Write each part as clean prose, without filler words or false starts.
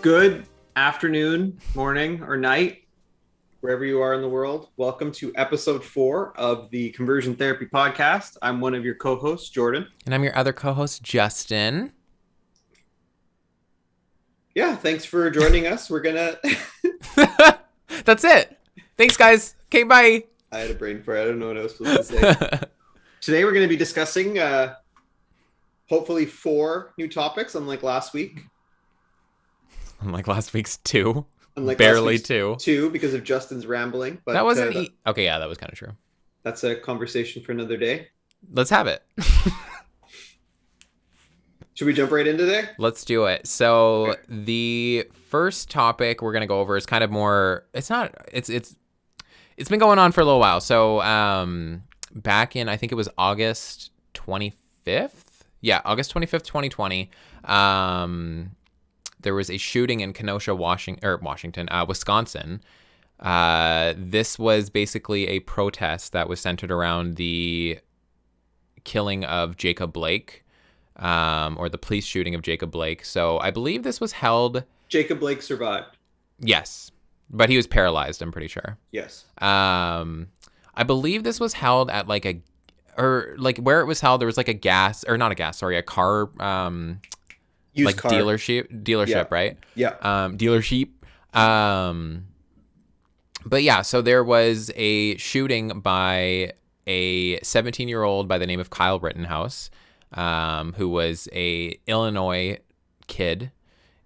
Good afternoon, morning, or night, wherever you are in the world. Welcome to episode 4 of the Conversion Therapy Podcast. I'm one of your co-hosts, Jordan. And I'm your other co-host, Justin. Yeah, thanks for joining us. We're gonna... That's it. Thanks, guys. Okay, bye. I had a brain fart. I don't know what I was supposed to say. Today we're going to be discussing, hopefully, 4 new topics, unlike last week. Unlike last week's 2. Unlike barely last week's 2 because of Justin's rambling. But that wasn't... Okay, yeah, that was kind of true. That's a conversation for another day. Let's have it. Should we jump right into there? Let's do it. So the first topic we're going to go over is kind of more... It's been going on for a little while. So back in, I think it was August 25th. Yeah, August 25th, 2020. There was a shooting in Kenosha, Wisconsin. This was basically a protest that was centered around the killing of Jacob Blake, or the police shooting of Jacob Blake. So I believe this was held... Jacob Blake survived. Yes, but he was paralyzed, I'm pretty sure. Yes. I believe this was held at where it was held, there was like a car, Used car. dealership, Yeah. Right? Yeah. Dealership. But yeah, so there was a shooting by a 17-year-old by the name of Kyle Rittenhouse, who was a Illinois kid,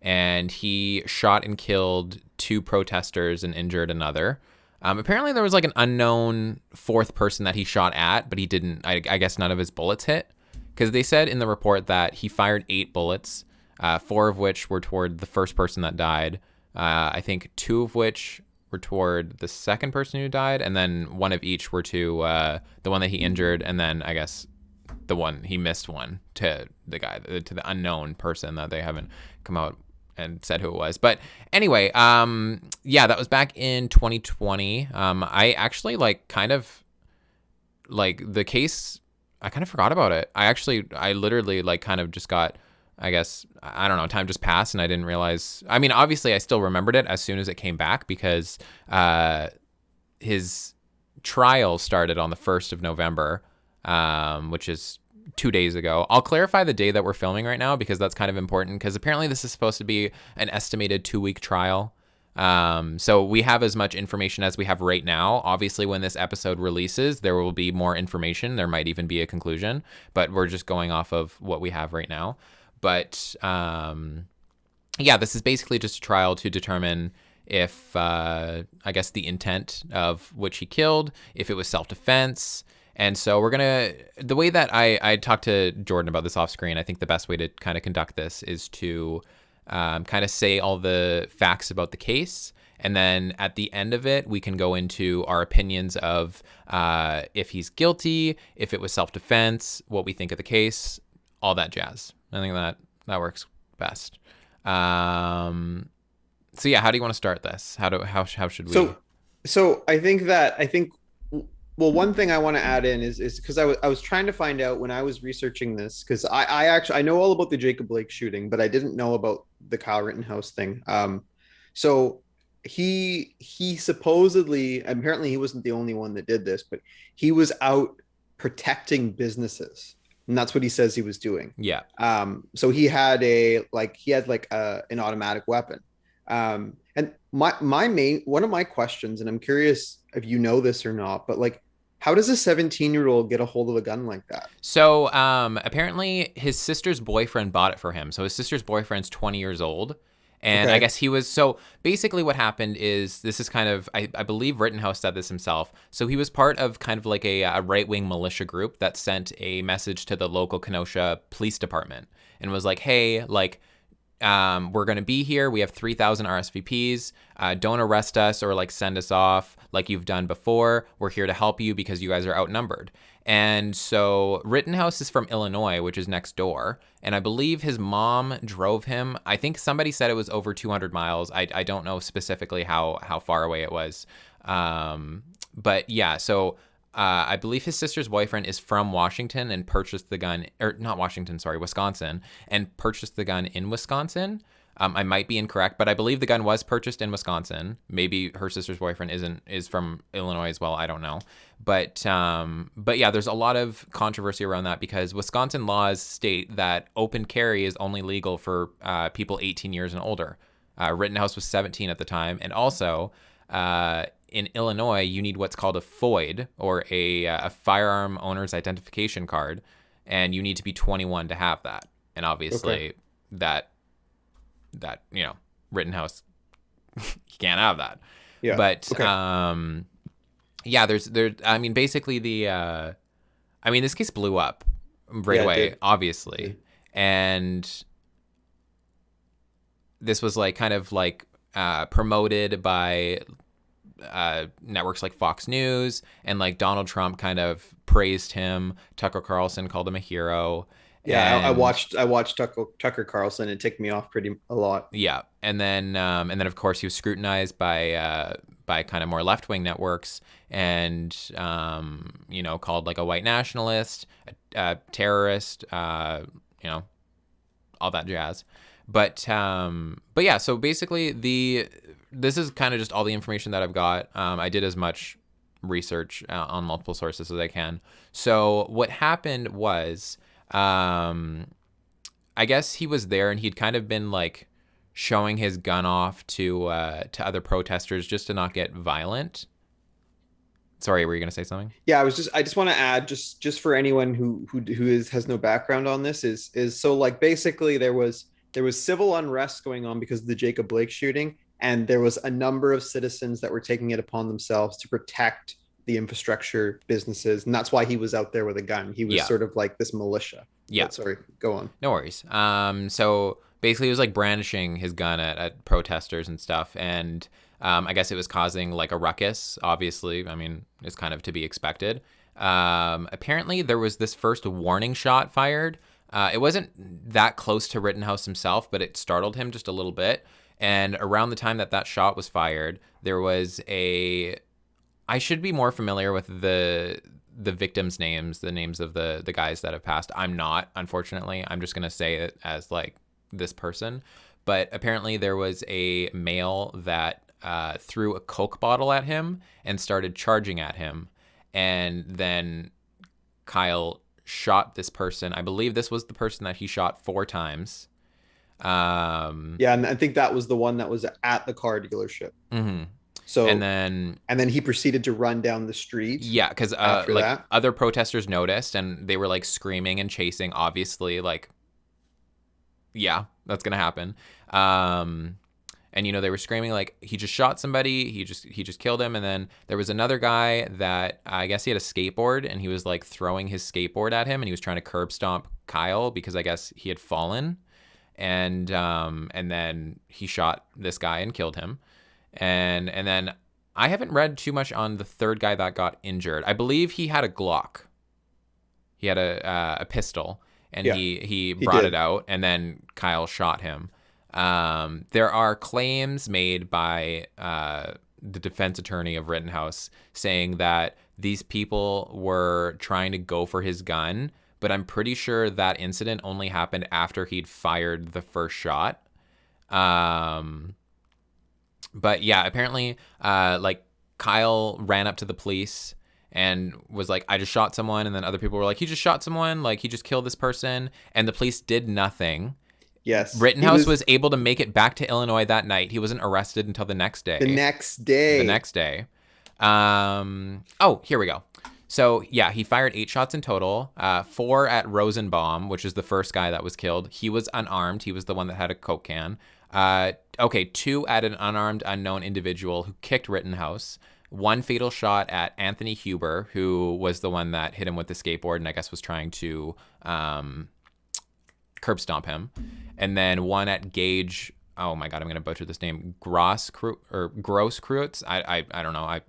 and he shot and killed 2 protesters and injured another. Apparently there was like an unknown 4th person that he shot at, but he didn't, I guess none of his bullets hit, because they said in the report that he fired 8 bullets, 4 of which were toward the first person that died. I think 2 of which were toward the second person who died, and then 1 of each were to the one that he injured, and then I guess he missed one to the guy, to the unknown person that they haven't come out and said who it was. But anyway, yeah, that was back in 2020. I actually the case, I kind of forgot about it. I literally kind of just got, I guess, I don't know, time just passed and I didn't realize. I mean, obviously I still remembered it as soon as it came back because his trial started on the 1st of November, which is 2 days ago. I'll clarify the day that we're filming right now because that's kind of important, because apparently this is supposed to be an estimated 2-week trial. So we have as much information as we have right now. Obviously, when this episode releases, there will be more information. There might even be a conclusion, but we're just going off of what we have right now. But yeah, this is basically just a trial to determine if, I guess, the intent of which he killed, if it was self-defense. And so the way that I talked to Jordan about this off screen, I think the best way to kind of conduct this is to kind of say all the facts about the case. And then at the end of it, we can go into our opinions of if he's guilty, if it was self-defense, what we think of the case, all that jazz. I think that works best. So yeah, how do you want to start this? How should we? So I think well, one thing I want to add in is because I was trying to find out when I was researching this, because I know all about the Jacob Blake shooting, but I didn't know about the Kyle Rittenhouse thing. So he supposedly, apparently he wasn't the only one that did this, but he was out protecting businesses, and that's what he says he was doing. Yeah. So he had an automatic weapon. And one of my questions, and I'm curious if you know this or not, but how does a 17-year-old get a hold of a gun like that? So apparently his sister's boyfriend bought it for him. So his sister's boyfriend's 20 years old. And okay. I guess so basically what happened is, this is kind of, I believe Rittenhouse said this himself. So he was part of kind of like a right-wing militia group that sent a message to the local Kenosha police department and was like, hey, we're going to be here. We have 3,000 RSVPs. Don't arrest us or send us off like you've done before. We're here to help you because you guys are outnumbered. And so Rittenhouse is from Illinois, which is next door. And I believe his mom drove him. I think somebody said it was over 200 miles. I don't know specifically how far away it was. But yeah, so I believe his sister's boyfriend is from Washington and purchased the gun, or not Washington, sorry, Wisconsin, and purchased the gun in Wisconsin. I might be incorrect, but I believe the gun was purchased in Wisconsin. Maybe her sister's boyfriend is from Illinois as well. I don't know, but yeah, there's a lot of controversy around that because Wisconsin laws state that open carry is only legal for people 18 years and older. Rittenhouse was 17 at the time, and also in Illinois, you need what's called a FOID, or a firearm owner's identification card, and you need to be 21 to have that. And obviously, Okay. that Rittenhouse, he can't have that. Yeah. But Okay. yeah, I mean, basically this case blew up right Yeah, it away, did. obviously, and this was like kind of like promoted by networks like Fox News, and like Donald Trump kind of praised him. Tucker Carlson called him a hero, Yeah, and I watched Tucker Carlson. It ticked me off pretty a lot. yeah, and then of course he was scrutinized by kind of more left wing networks, and called like a white nationalist, a terrorist, all that jazz. But yeah, so basically this is kind of just all the information that I've got. I did as much research on multiple sources as I can. So what happened was, I guess he was there and he'd kind of been like showing his gun off to other protesters just to not get violent. Sorry, were you gonna say something? Yeah, I just want to add, just for anyone who has no background on this, is so like basically there was civil unrest going on because of the Jacob Blake shooting, and there was a number of citizens that were taking it upon themselves to protect the infrastructure businesses, and that's why he was out there with a gun. He was Yeah. sort of like this militia. Yeah. But sorry, go on. No worries. So basically, he was like brandishing his gun at protesters and stuff, and I guess it was causing like a ruckus. Obviously, I mean, it's kind of to be expected. Apparently, there was this first warning shot fired. It wasn't that close to Rittenhouse himself, but it startled him just a little bit. And around the time that shot was fired, there was I should be more familiar with the victims' names, the names of the guys that have passed. I'm not, unfortunately. I'm just gonna say it as like this person. But apparently there was a male that threw a Coke bottle at him and started charging at him, and then Kyle shot this person. I believe this was the person that he shot 4 times. Yeah, and I think that was the one that was at the car dealership. Mhm. And So then and then he proceeded to run down the street yeah, because after like that. other protesters noticed and they were like screaming and chasing. Obviously, like yeah, that's gonna happen. And they were screaming like he just shot somebody, he just killed him. And then there was another guy that I guess he had a skateboard and he was like throwing his skateboard at him and he was trying to curb stomp Kyle because I guess he had fallen. And then he shot this guy and killed him. And then I haven't read too much on the third guy that got injured. I believe he had a Glock. He had a pistol, and Yeah, he he brought it did. out, and then Kyle shot him. There are claims made by the defense attorney of Rittenhouse saying that these people were trying to go for his gun, but I'm pretty sure that incident only happened after he'd fired the first shot. But yeah, apparently, like Kyle ran up to the police and was like, "I just shot someone," and then other people were like, "He just shot someone, like he just killed this person," and the police did nothing. Yes, he Rittenhouse was was able to make it back to Illinois that night. He wasn't arrested until the next the day. next The day. next day. Oh, here we go. So yeah, he fired 8 shots in total. 4 at Rosenbaum, which is the first guy that was killed. He was unarmed. He was the one that had a Coke can. Okay, 2 at an unarmed unknown individual who kicked Rittenhouse. 1 fatal shot at Anthony Huber, who was the one that hit him with the skateboard and I guess was trying to curb stomp him. And then 1 at Gage. Oh my God, I'm gonna butcher this name. Grosskreutz. I don't know.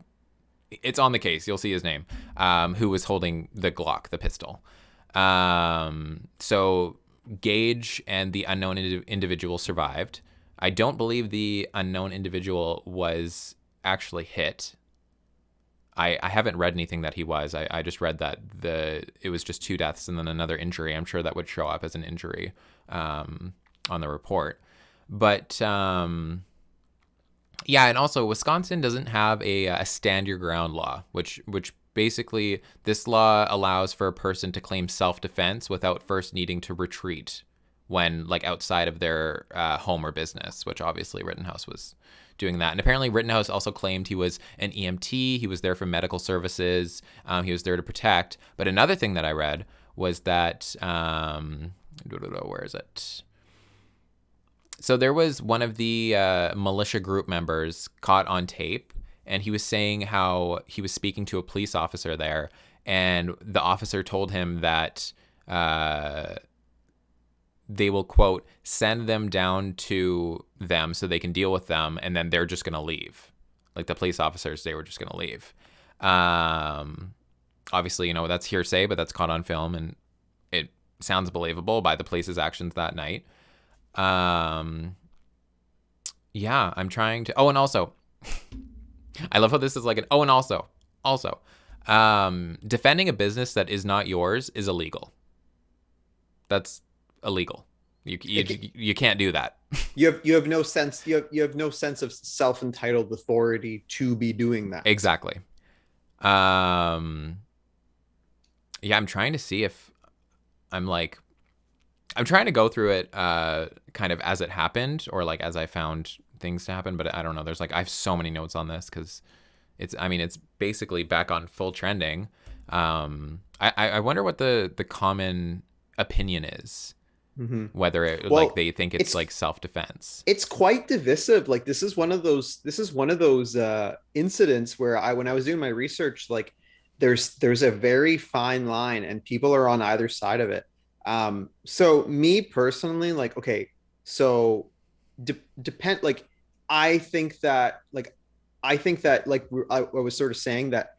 It's on the case. You'll see his name. Who was holding the Glock, the pistol. So Gage and the unknown individual survived. I don't believe the unknown individual was actually hit. I haven't read anything that he was. I just read that it was just 2 deaths and then another injury. I'm sure that would show up as an injury on the report. But yeah, and also Wisconsin doesn't have a stand your ground law, which basically this law allows for a person to claim self-defense without first needing to retreat when like outside of their home or business, which obviously Rittenhouse was doing that. And apparently Rittenhouse also claimed he was an EMT. He was there for medical services. He was there to protect. But another thing that I read was that where is it? So there was one of the militia group members caught on tape, and he was saying how he was speaking to a police officer there, and the officer told him that they will, quote, send them down to them so they can deal with them, and then they're just going to leave. Like the police officers, they were just going to leave. Obviously, that's hearsay, but that's caught on film, and it sounds believable by the police's actions that night. Yeah, I'm trying to. Oh, and also, I love how this is like an. Oh, and also, defending a business that is not yours is illegal. That's illegal. You can't do that. You have no sense. You have no sense of self-entitled authority to be doing that. Exactly. Yeah, I'm trying to see if I'm trying to go through it kind of as it happened or like as I found things to happen, but I don't know. There's I have so many notes on this because it's basically back on full trending. I wonder what the common opinion is. Mm-hmm. Whether they think it's like self-defense. It's quite divisive. Like this is one of those incidents where when I was doing my research, like there's a very fine line and people are on either side of it. So me personally, like, okay, so depend, like, I think that I was sort of saying that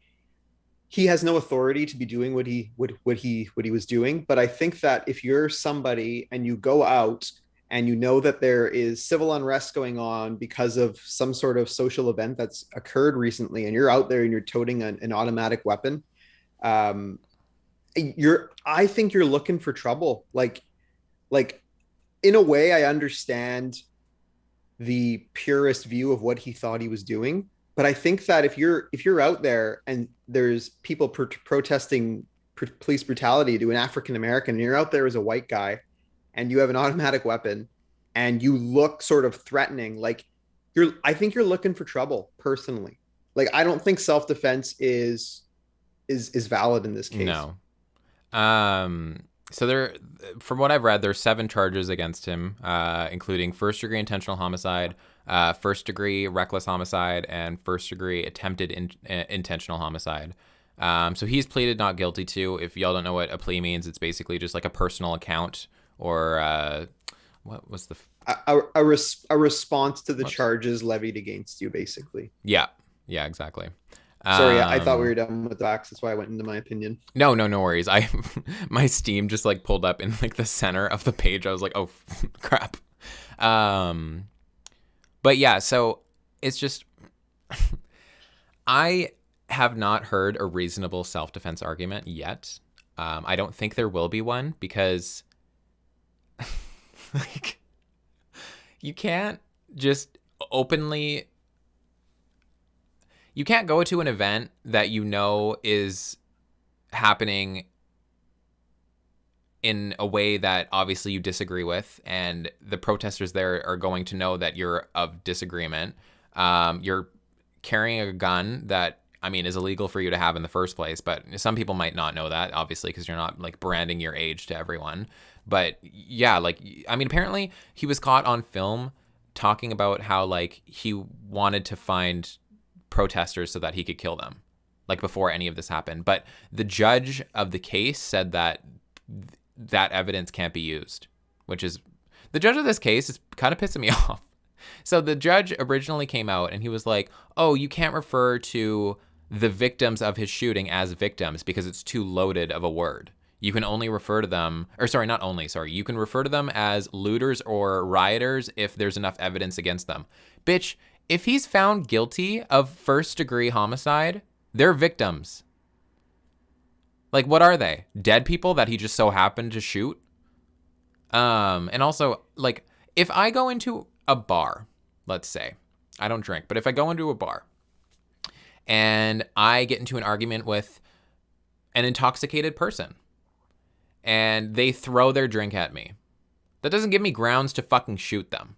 he has no authority to be doing what he was doing. But I think that if you're somebody and you go out and you know that there is civil unrest going on because of some sort of social event that's occurred recently, and you're out there and you're toting an automatic weapon, I think you're looking for trouble. Like in a way, I understand the purest view of what he thought he was doing. But I think that if you're out there and there's people protesting police brutality to an African American, and you're out there as a white guy, and you have an automatic weapon, and you look sort of threatening, I think you're looking for trouble. Personally, like I don't think self-defense is valid in this case. No. So there, from what I've read, there's 7 charges against him, including first-degree intentional homicide, first-degree reckless homicide, and first-degree attempted intentional homicide. So he's pleaded not guilty to. If y'all don't know what a plea means, it's basically just like a personal account or what was the a response to the charges levied against you, basically. Yeah, exactly. Sorry, I thought we were done with the facts. That's why I went into my opinion. No worries. My Steam just pulled up in the center of the page. I was like, oh crap. But yeah, so it's just I have not heard a reasonable self-defense argument yet. I don't think there will be one because you can't just openly. You can't go to an event that is happening in a way that obviously you disagree with, and the protesters there are going to know that you're of disagreement. You're carrying a gun that, is illegal for you to have in the first place, but some people might not know that, obviously, because you're not branding your age to everyone. But yeah, apparently he was caught on film talking about how he wanted to find protesters so that he could kill them, before any of this happened. But the judge of the case said that evidence can't be used, which is, the judge of this case is kind of pissing me off. So the judge originally came out and he was like, oh, you can't refer to the victims of his shooting as victims because it's too loaded of a word. You can only refer to them, you can refer to them as looters or rioters if there's enough evidence against them. Bitch, if he's found guilty of first-degree homicide, they're victims. What are they? Dead people that he just so happened to shoot? And also, if I go into a bar, let's say. I don't drink, but if I go into a bar and I get into an argument with an intoxicated person and they throw their drink at me, that doesn't give me grounds to fucking shoot them.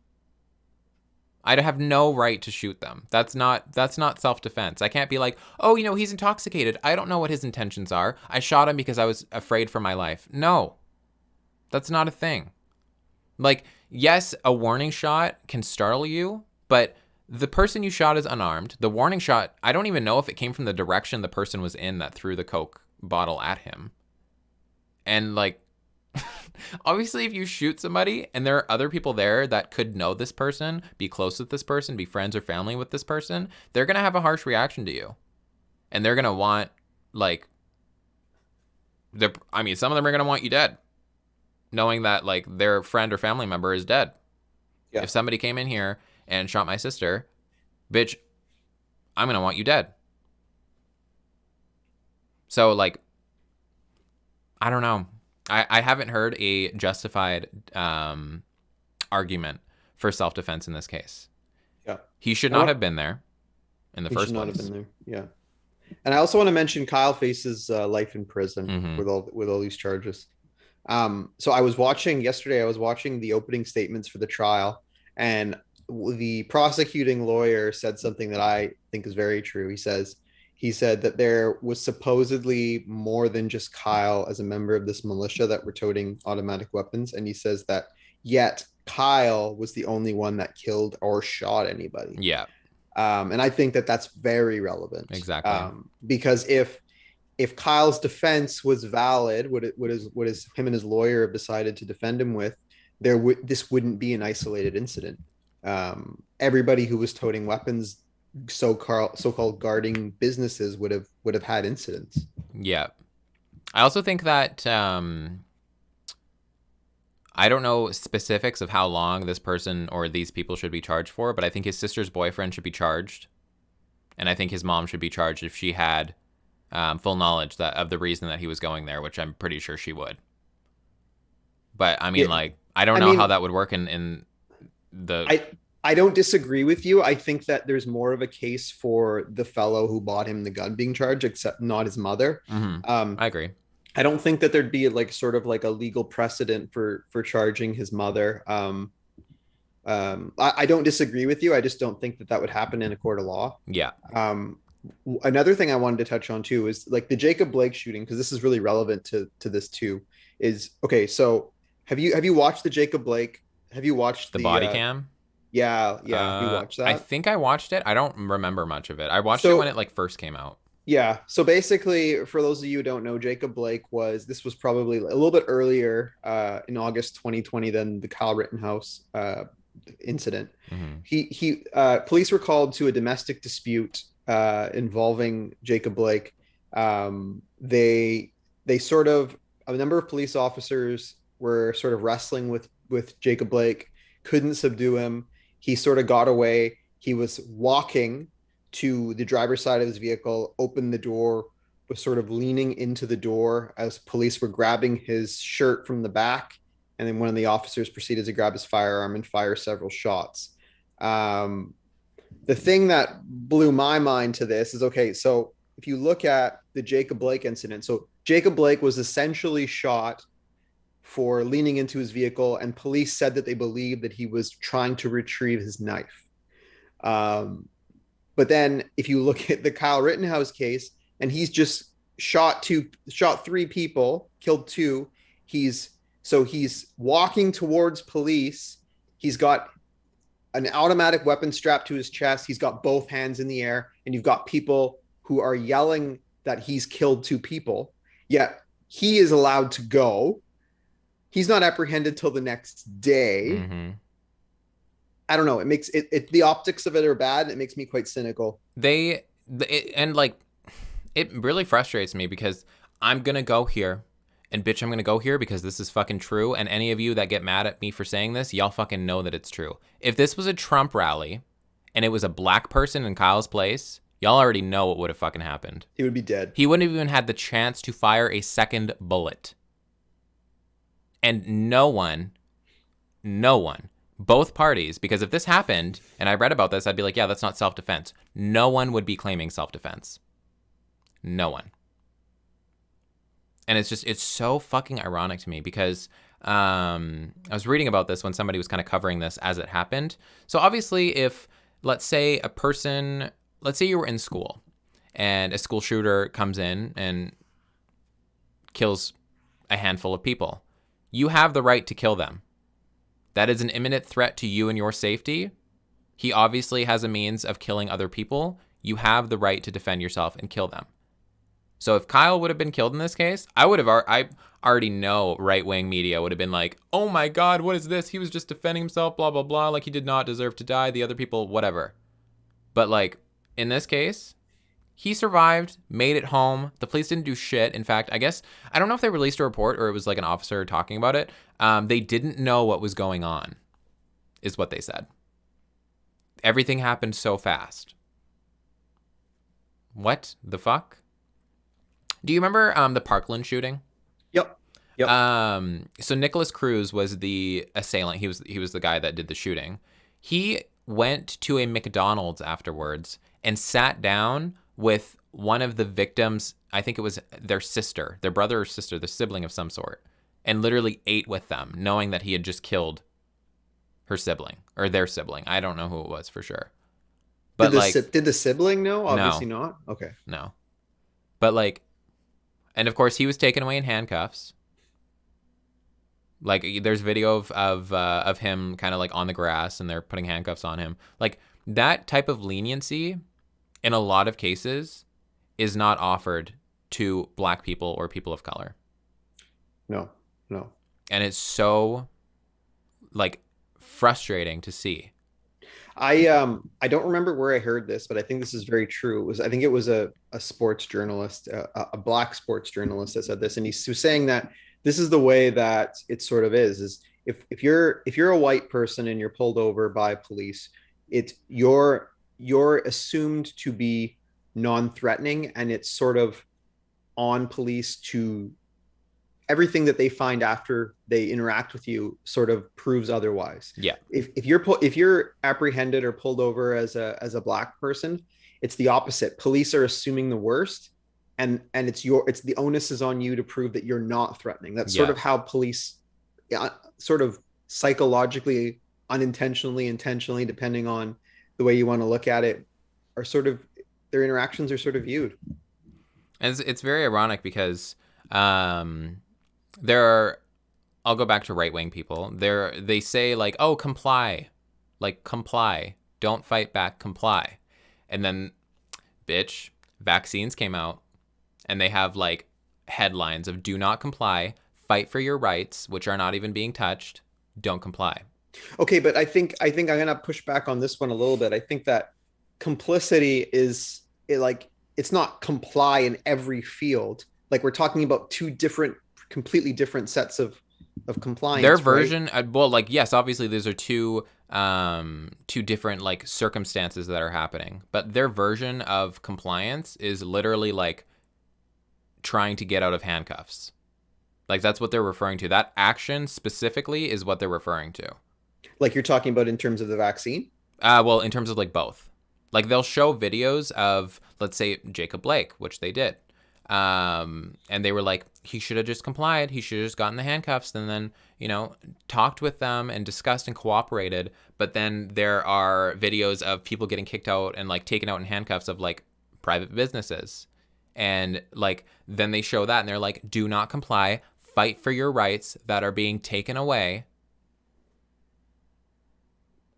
I'd have no right to shoot them. That's not self-defense. I can't be like, oh, he's intoxicated. I don't know what his intentions are. I shot him because I was afraid for my life. No, that's not a thing. Like, yes, a warning shot can startle you, but the person you shot is unarmed. The warning shot, I don't even know if it came from the direction the person was in that threw the Coke bottle at him. And like, obviously, if you shoot somebody and there are other people there that could know this person, be close with this person, be friends or family with this person, they're going to have a harsh reaction to you. And they're going to want, like, some of them are going to want you dead, knowing that, like, their friend or family member is dead. Yeah. If somebody came in here and shot my sister, bitch, I'm going to want you dead. So, like, I don't know. I haven't heard a justified argument for self-defense in this case. Yeah. He should not have been there in the first place. He should not have been there. Yeah. And I also want to mention Kyle faces life in prison with all these charges. So I was watching the opening statements for the trial, and the prosecuting lawyer said something that I think is very true. He said that there was supposedly more than just Kyle as a member of this militia that were toting automatic weapons. And he says that yet Kyle was the only one that killed or shot anybody. Yeah. And I think that that's very relevant. Exactly. Because if Kyle's defense was valid, what is him and his lawyer have decided to defend him with, this wouldn't be an isolated incident. Everybody who was toting weapons, so-called guarding businesses would have had incidents. Yeah. I also think that I don't know specifics of how long this person or these people should be charged for, but I think his sister's boyfriend should be charged, and I think his mom should be charged if she had full knowledge of the reason that he was going there, which I'm pretty sure she would. But I mean, I don't know how that would work in the. I don't disagree with you. I think that there's more of a case for the fellow who bought him the gun being charged, except not his mother. Mm-hmm. I agree. I don't think that there'd be like sort of like a legal precedent for charging his mother. I don't disagree with you. I just don't think that would happen in a court of law. Yeah. Another thing I wanted to touch on too is like the Jacob Blake shooting, because this is really relevant to this too. Is okay. So have you watched the Jacob Blake? Have you watched the body cam? Yeah. You watched that? I think I watched it. I don't remember much of it. I watched it when it like first came out. Yeah. So basically, for those of you who don't know, Jacob Blake this was probably a little bit earlier in August 2020 than the Kyle Rittenhouse incident. Mm-hmm. Police were called to a domestic dispute involving Jacob Blake. They sort of, a number of police officers were sort of wrestling with Jacob Blake, couldn't subdue him. He sort of got away. He was walking to the driver's side of his vehicle, opened the door, was sort of leaning into the door as police were grabbing his shirt from the back. And then one of the officers proceeded to grab his firearm and fire several shots. The thing that blew my mind to this is, okay, so if you look at the Jacob Blake incident, so Jacob Blake was essentially shot for leaning into his vehicle, and police said that they believed that he was trying to retrieve his knife. But then if you look at the Kyle Rittenhouse case, and he's just shot 3 people, killed 2. He's walking towards police. He's got an automatic weapon strapped to his chest. He's got both hands in the air, and you've got people who are yelling that he's killed 2 people. Yet he is allowed to go. He's not apprehended till the next day. Mm-hmm. I don't know. It makes it the optics of it are bad. It makes me quite cynical. It really frustrates me because I'm going to go here and bitch, I'm going to go here because this is fucking true. And any of you that get mad at me for saying this, y'all fucking know that it's true. If this was a Trump rally and it was a black person in Kyle's place, y'all already know what would have fucking happened. He would be dead. He wouldn't have even had the chance to fire a second bullet. And no one Both parties, because if this happened and I read about this, I'd be like, yeah, that's not self-defense. No one would be claiming self-defense. No one. And it's so fucking ironic to me because I was reading about this when somebody was kind of covering this as it happened. So obviously, if let's say you were in school and a school shooter comes in and kills a handful of people, you have the right to kill them. That is an imminent threat to you and your safety. He obviously has a means of killing other people. You have the right to defend yourself and kill them. So if Kyle would have been killed in this case, I already know right-wing media would have been like, oh my God, what is this? He was just defending himself, blah, blah, blah. Like he did not deserve to die. The other people, whatever. But like in this case, he survived, made it home. The police didn't do shit. In fact, I don't know if they released a report or it was like an officer talking about it. They didn't know what was going on, is what they said. Everything happened so fast. What the fuck? Do you remember the Parkland shooting? Yep. So Nicholas Cruz was the assailant. He was the guy that did the shooting. He went to a McDonald's afterwards and sat down with one of the victims. I think it was their sister, their brother or sister, the sibling of some sort, and literally ate with them, knowing that he had just killed her sibling or their sibling. I don't know who it was for sure. But did the sibling know? Obviously not. Okay. No. But like, and of course he was taken away in handcuffs. Like there's video of him kind of like on the grass and they're putting handcuffs on him. Like that type of leniency in a lot of cases is not offered to Black people or people of color. No. And it's so like frustrating to see. I don't remember where I heard this, but I think this is very true. I think it was a sports journalist, a Black sports journalist that said this, and he was saying that this is the way that it sort of is if you're a white person and you're pulled over by police, you're assumed to be non-threatening, and it's sort of on police to everything that they find after they interact with you sort of proves otherwise. Yeah. If you're apprehended or pulled over as a Black person, it's the opposite. Police are assuming the worst, and it's the onus is on you to prove that you're not threatening. That's sort of how police, sort of psychologically, unintentionally, intentionally, depending on the way you want to look at it, are sort of, their interactions are sort of viewed. And it's very ironic because I'll go back to right-wing people. They say like, oh, comply, don't fight back, comply. And then, bitch, vaccines came out and they have like headlines of do not comply, fight for your rights, which are not even being touched, don't comply. Okay, but I think I'm going to push back on this one a little bit. I think that complicity it's not comply in every field. Like we're talking about completely different sets of compliance. Their version, right? Well, like, yes, obviously those are two different like circumstances that are happening, but their version of compliance is literally like trying to get out of handcuffs. Like that's what they're referring to. That action specifically is what they're referring to. Like you're talking about in terms of the vaccine? Well, in terms of like both. Like they'll show videos of, let's say, Jacob Blake, which they did. And they were like, he should have just complied. He should have just gotten the handcuffs and then, talked with them and discussed and cooperated. But then there are videos of people getting kicked out and like taken out in handcuffs of like private businesses. And like, then they show that and they're like, do not comply, fight for your rights that are being taken away.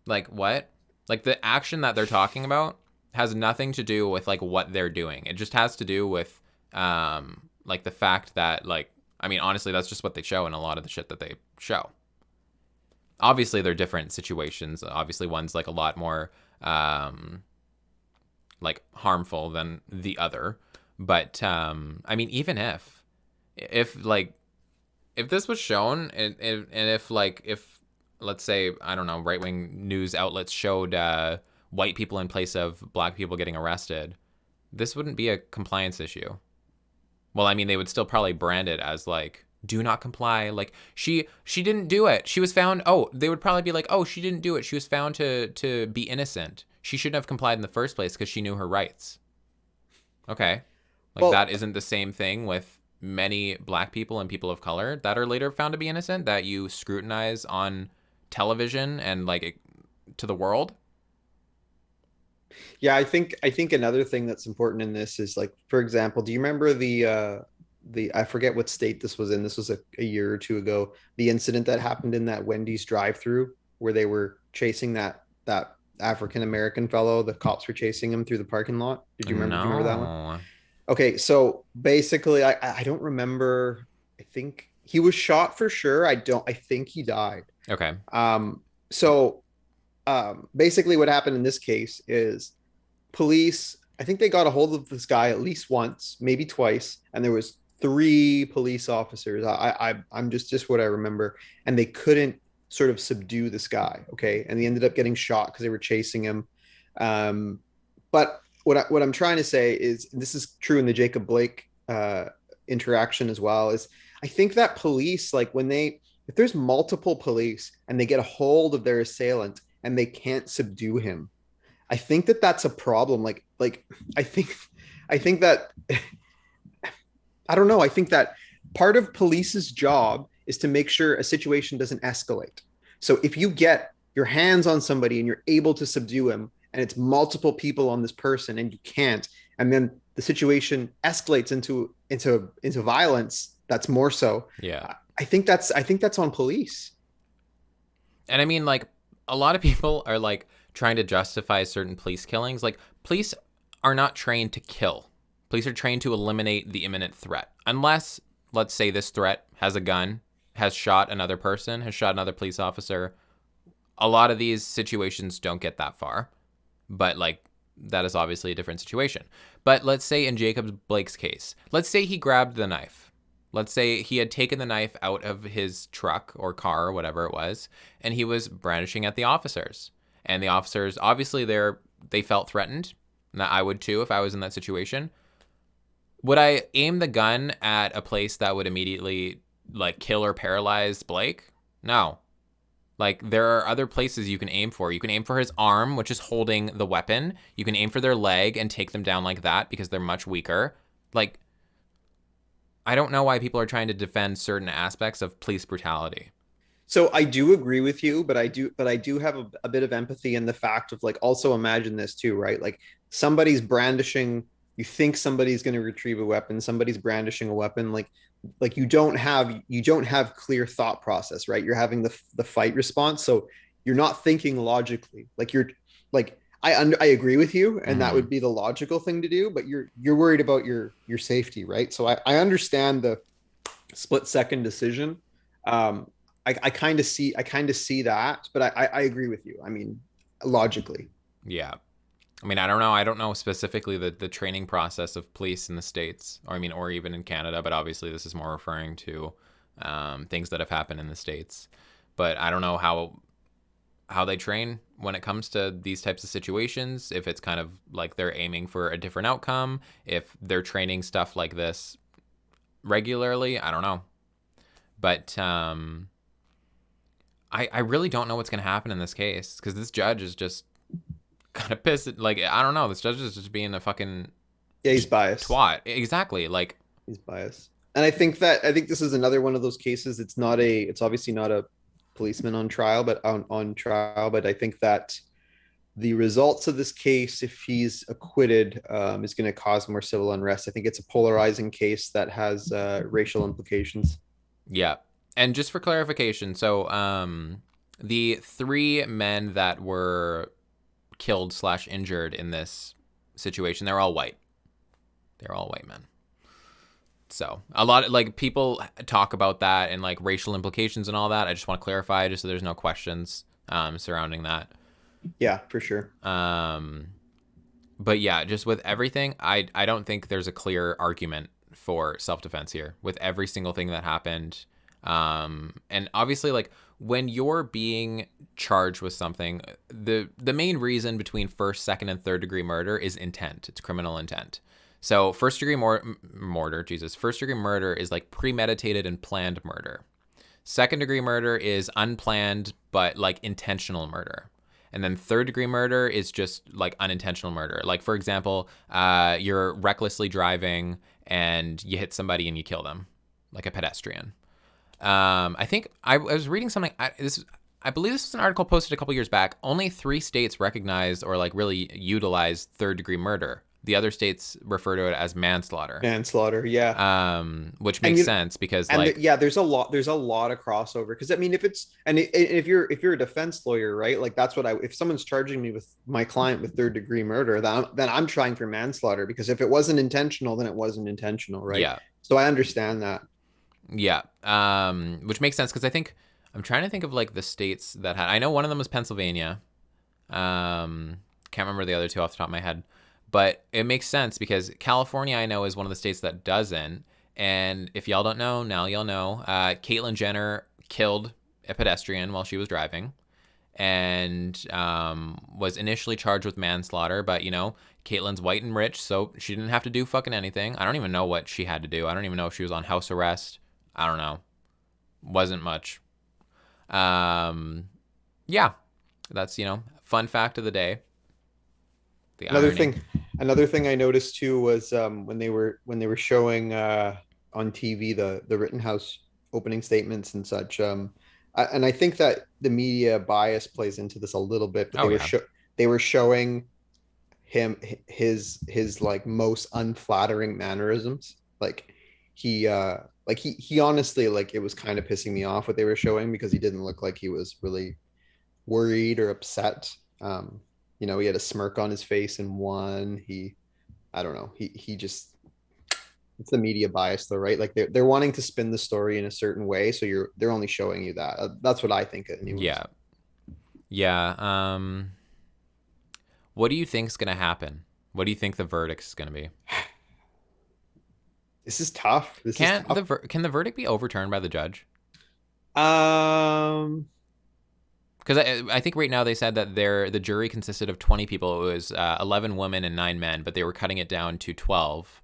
Like what? Like the action that they're talking about has nothing to do with like what they're doing. It just has to do with like the fact that like, I mean, honestly, that's just what they show in a lot of the shit that they show. Obviously, they're different situations. Obviously, one's like a lot more like harmful than the other. But I mean, even if this was shown and if let's say, I don't know, right-wing news outlets showed white people in place of Black people getting arrested, this wouldn't be a compliance issue. Well, I mean, they would still probably brand it as like Do not comply. Like she didn't do it. She was found. Oh, they would probably be like, oh, she didn't do it. She was found to be innocent. She shouldn't have complied in the first place because she knew her rights. Okay, like Well, that isn't the same thing with many black people and people of color that are later found to be innocent that you scrutinize on television and like to the world. yeah, I think another thing that's important in this is like, for example, do you remember the I forget what state this was in. This was a year or two ago. The incident that happened in that Wendy's drive-through where they were chasing that African American fellow. The cops were chasing him through the parking lot. Did you remember? Do you remember that one? No. Okay, so basically, I don't remember. I think he was shot for sure. I think he died. Okay. So basically, what happened in this case is police. I think they got a hold of this guy at least once, maybe twice, and there was three police officers. I'm just what I remember, and they couldn't sort of subdue this guy. Okay, and they ended up getting shot because they were chasing him. But what I'm trying to say is, and this is true in the Jacob Blake interaction as well, is I think that police, like when if there's multiple police and they get a hold of their assailant and they can't subdue him, I think that that's a problem. Like I think I think that I don't know. I think that part of police's job is to make sure a situation doesn't escalate. So if you get your hands on somebody and you're able to subdue him, and it's multiple people on this person and you can't, and then the situation escalates into violence, that's more so. Yeah. I think that's on police. And I mean, like, a lot of people are like trying to justify certain police killings. Like, police are not trained to kill. Police are trained to eliminate the imminent threat. Unless, let's say, this threat has a gun, has shot another person, has shot another police officer. A lot of these situations don't get that far. But, like, that is obviously a different situation. But let's say in Jacob Blake's case, let's say he grabbed the knife. Let's say he had taken the knife out of his truck or car or whatever it was, and he was brandishing at the officers. And the officers, obviously, they felt threatened. And I would too if I was in that situation. Would I aim the gun at a place that would immediately like kill or paralyze Blake? No. Like, there are other places you can aim for. You can aim for his arm, which is holding the weapon. You can aim for their leg and take them down like that because they're much weaker. Like, I don't know why people are trying to defend certain aspects of police brutality. So I do agree with you, but I do have a bit of empathy in the fact of like, also imagine this too, right? Like somebody's brandishing, you think somebody's going to retrieve a weapon, somebody's brandishing a weapon, like you don't have clear thought process, right? You're having the fight response, so you're not thinking logically. Like you're like I agree with you, and that Mm-hmm. would be the logical thing to do, but you're worried about your safety, right? So I understand the split second decision. Um, I kind of see that, but I agree with you. I mean, logically. Yeah. I mean, I don't know. I don't know specifically the training process of police in the States, or I mean, or even in Canada, but obviously this is more referring to things that have happened in the States. But I don't know how they train when it comes to these types of situations, if it's kind of like they're aiming for a different outcome, if they're training stuff like this regularly, I don't know. But I really don't know what's going to happen in this case because this judge is just kind of pissed. Like, I don't know. This judge is just being a fucking Yeah, he's biased. twat. Exactly. Like, He's biased. And I think this is another one of those cases. It's obviously not a policeman on trial, but on trial. But I think that the results of this case, if he's acquitted, is going to cause more civil unrest. I think it's a polarizing case that has racial implications. yeah. And just for clarification, so the three men that were killed slash injured in this situation, they're all white. They're all white men. So a lot of like people talk about that and like racial implications and all that. I just want to clarify just so there's no questions surrounding that. Yeah, for sure. But yeah, just with everything, I don't think there's a clear argument for self-defense here with every single thing that happened. And obviously, like when you're being charged with something, the main reason between first, second, and third degree murder is intent. It's criminal intent. So first degree murder is like premeditated and planned murder. Second degree murder is unplanned but like intentional murder. And then third degree murder is just like unintentional murder. Like, for example, you're recklessly driving and you hit somebody and you kill them, like a pedestrian. I think I was reading something. I believe this was an article posted a couple years back. Only 3 states recognized or like really utilized third degree murder. The other states refer to it as manslaughter. Manslaughter, yeah. Which And makes sense because and like yeah, there's a lot of crossover because I mean, if it's and if you're a defense lawyer, right? Like that's what I if someone's charging me with my client with third degree murder, then I'm trying for manslaughter because if it wasn't intentional, then it wasn't intentional, right? yeah, So I understand that. yeah, which makes sense because I think I'm trying to think of like the states that had. I know one of them was Pennsylvania. Can't remember the other two off the top of my head, but it makes sense because California I know is one of the states that doesn't. And if y'all don't know, now y'all know. Caitlyn Jenner killed a pedestrian while she was driving, and was initially charged with manslaughter. But you know, Caitlyn's white and rich, so she didn't have to do fucking anything. I don't even know what she had to do. I don't even know if she was on house arrest. I don't know. Wasn't much. Um, yeah, that's fun fact of the day. The Another irony. thing, another thing I noticed too was when they were showing on TV the Rittenhouse opening statements and such. And I think that the media bias plays into this a little bit, but Oh yeah. they were showing him his like most unflattering mannerisms. He honestly, like, it was kind of pissing me off what they were showing because he didn't look like he was really worried or upset. He had a smirk on his face in one. I don't know. He just, it's the media bias though, right? Like they're wanting to spin the story in a certain way, so they're only showing you that. That's what I think, anyways. Yeah. Yeah. What do you think's gonna happen? What do you think the verdict's gonna be? This is tough. This is Can tough. the verdict be overturned by the judge? Um, Because I think right now they said that the jury consisted of 20 people. It was 11 women and 9 men, but they were cutting it down to 12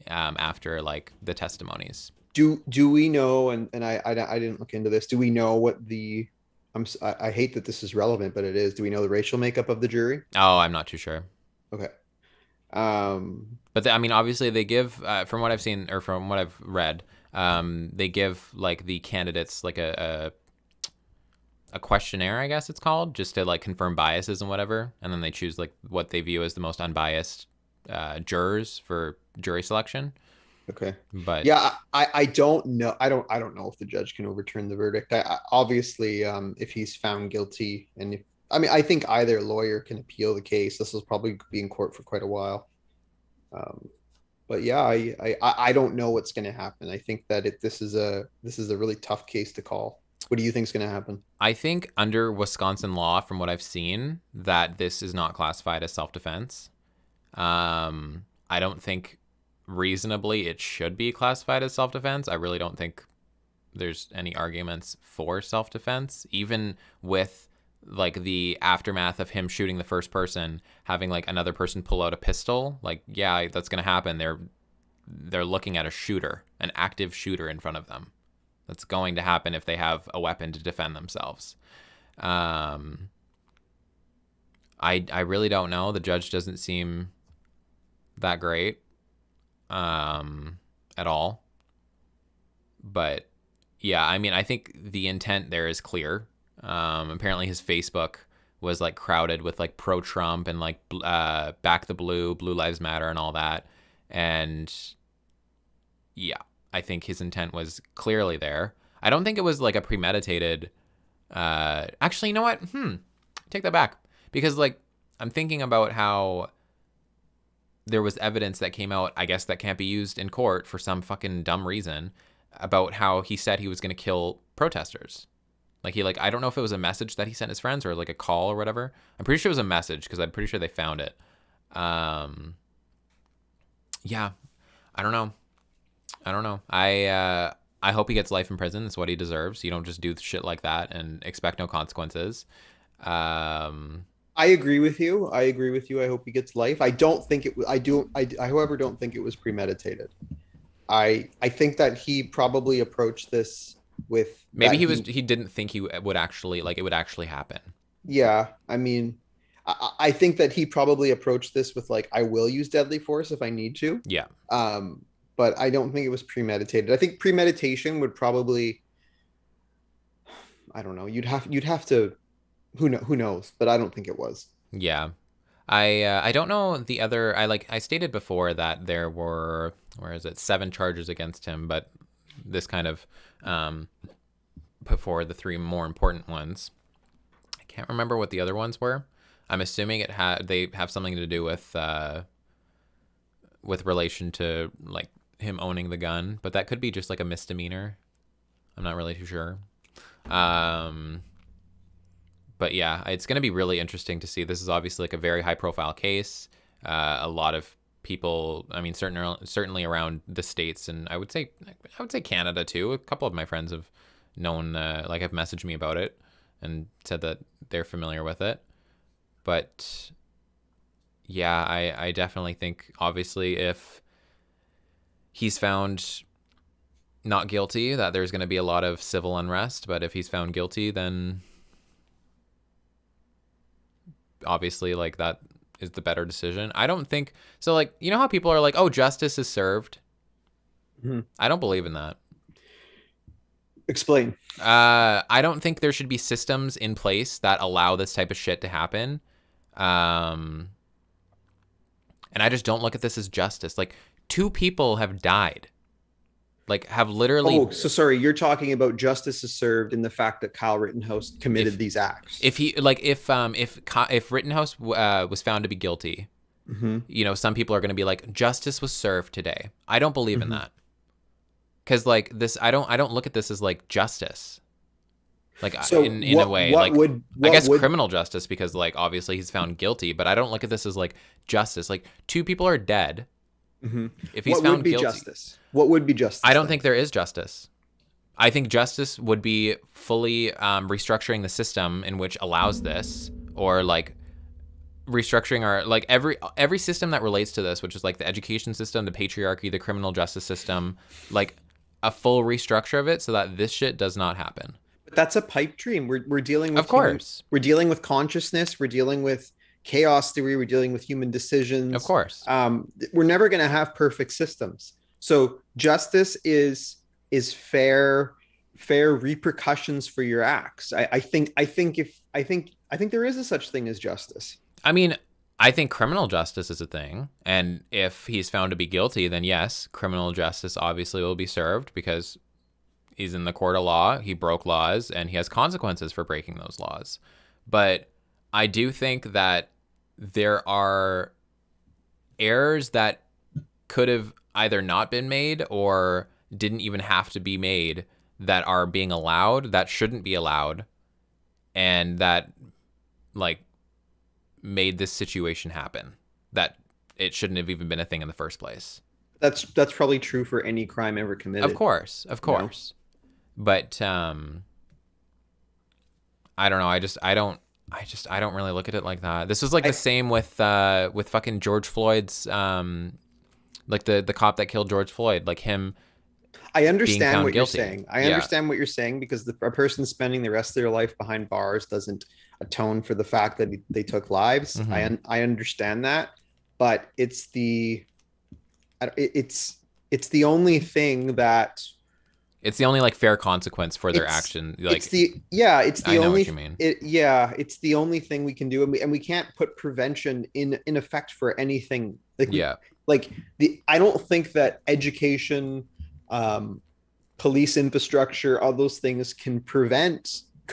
after like the testimonies. do we know? And I didn't look into this. Do we know what I hate that this is relevant, but it is. Do we know the racial makeup of the jury? Oh, I'm not too sure. Okay. Um, But I mean, obviously they give, from what I've seen or from what I've read, they give like the candidates like a questionnaire, I guess it's called, just to like confirm biases and whatever, and then they choose like what they view as the most unbiased jurors for jury selection. Okay. But Yeah, I don't know. I don't know if the judge can overturn the verdict. Obviously, if he's found guilty, and if I mean, I think either lawyer can appeal the case. This will probably be in court for quite a while. Um, but yeah, I don't know what's going to happen. I think that this is a really tough case to call. What do you think is going to happen? I think under Wisconsin law, from what I've seen, that this is not classified as self-defense. I don't think reasonably it should be classified as self-defense. I really don't think there's any arguments for self-defense, even with like the aftermath of him shooting the first person, having like another person pull out a pistol. Like, yeah, that's gonna happen. They're looking at a shooter, an active shooter in front of them. That's going to happen if they have a weapon to defend themselves. Um, I really don't know. The judge doesn't seem that great at all. But yeah, I mean, I think the intent there is clear. Apparently, his Facebook was like crowded with like pro-Trump and like back the Blue Lives Matter, and all that. And yeah, I think his intent was clearly there. I don't think it was like a premeditated. Actually, you know what? Take that back, because like I'm thinking about how there was evidence that came out, I guess, that can't be used in court for some fucking dumb reason, about how he said he was going to kill protesters. Like I don't know if it was a message that he sent his friends or like a call or whatever. I'm pretty sure it was a message because I'm pretty sure they found it. Yeah, I don't know. I hope he gets life in prison. It's what he deserves. You don't just do shit like that and expect no consequences. I agree with you. I agree with you. I hope he gets life. I don't think it. I do. However, don't think it was premeditated. I think that he probably approached this with Maybe that he. he didn't think he would actually like it would actually happen. Yeah, I mean, I think that he probably approached this with like, I will use deadly force if I need to. Yeah. Um, but I don't think it was premeditated. I think premeditation would probably, I don't know. You'd have to. Who knows? But I don't think it was. Yeah. I don't know the other. I stated before that there were, where is it, 7 charges against him, but this kind of put forward the 3 more important ones. I can't remember what the other ones were. I'm assuming they have something to do with relation to like him owning the gun, but that could be just like a misdemeanor. I'm not really too sure. But yeah, it's going to be really interesting to see. This is obviously like a very high profile case. A lot of people, I mean, certainly around the States, and I would say Canada too. A couple of my friends have known, like have messaged me about it and said that they're familiar with it. But yeah, I definitely think, obviously, if he's found not guilty, that there's going to be a lot of civil unrest. But if he's found guilty, then obviously like that is the better decision. I don't think so. Like, you know how people are like, oh, justice is served. Mm-hmm. I don't believe in that. Explain. I don't think there should be systems in place that allow this type of shit to happen. And I just don't look at this as justice. Like, 2 people have died. Like, have literally. Oh, so sorry. You're talking about justice is served in the fact that Kyle Rittenhouse committed these acts. If Rittenhouse was found to be guilty, Mm-hmm. you know, some people are going to be like, justice was served today. I don't believe in Mm-hmm. that. Because like this, I don't look at this as like justice. Like, So in what, a way, what like, would I what guess would criminal justice, because like obviously he's found guilty, but I don't look at this as like justice. Like, 2 people are dead. mm-hmm. If he's What would found be guilty, justice? What would be justice? I don't then? think there is justice. I think justice would be fully restructuring the system in which allows this, or like restructuring our like every system that relates to this, which is like the education system, the patriarchy, the criminal justice system, like a full restructure of it so that this shit does not happen. But that's a pipe dream. We're dealing with Of course. we're dealing with consciousness. We're dealing with chaos theory. We're dealing with human Of decisions. course. We're never going to have perfect systems. So justice is fair repercussions for your acts. I think there is a such thing as justice. I mean, I think criminal justice is a thing, and if he's found to be guilty, then yes, criminal justice obviously will be served, because he's in the court of law, he broke laws, and he has consequences for breaking those laws. But I do think that there are errors that could have either not been made or didn't even have to be made that are being allowed, that shouldn't be allowed, and that like made this situation happen, that it shouldn't have even been a thing in the first place. That's probably true for any crime ever committed. Of course. You know? But I don't know. I don't really look at it like that. This was like the same with fucking George Floyd's like the cop that killed George Floyd, like him. I understand what guilty. you're saying. I Yeah. understand what you're saying, because a person spending the rest of their life behind bars doesn't atone for the fact that they took lives. Mhm. I understand that, but it's the only thing that It's the only like fair consequence for their action. Like, it's the I know only what you mean. it's the only thing we can do, and we can't put prevention in effect for anything. Yeah. I don't think that education, police infrastructure, all those things could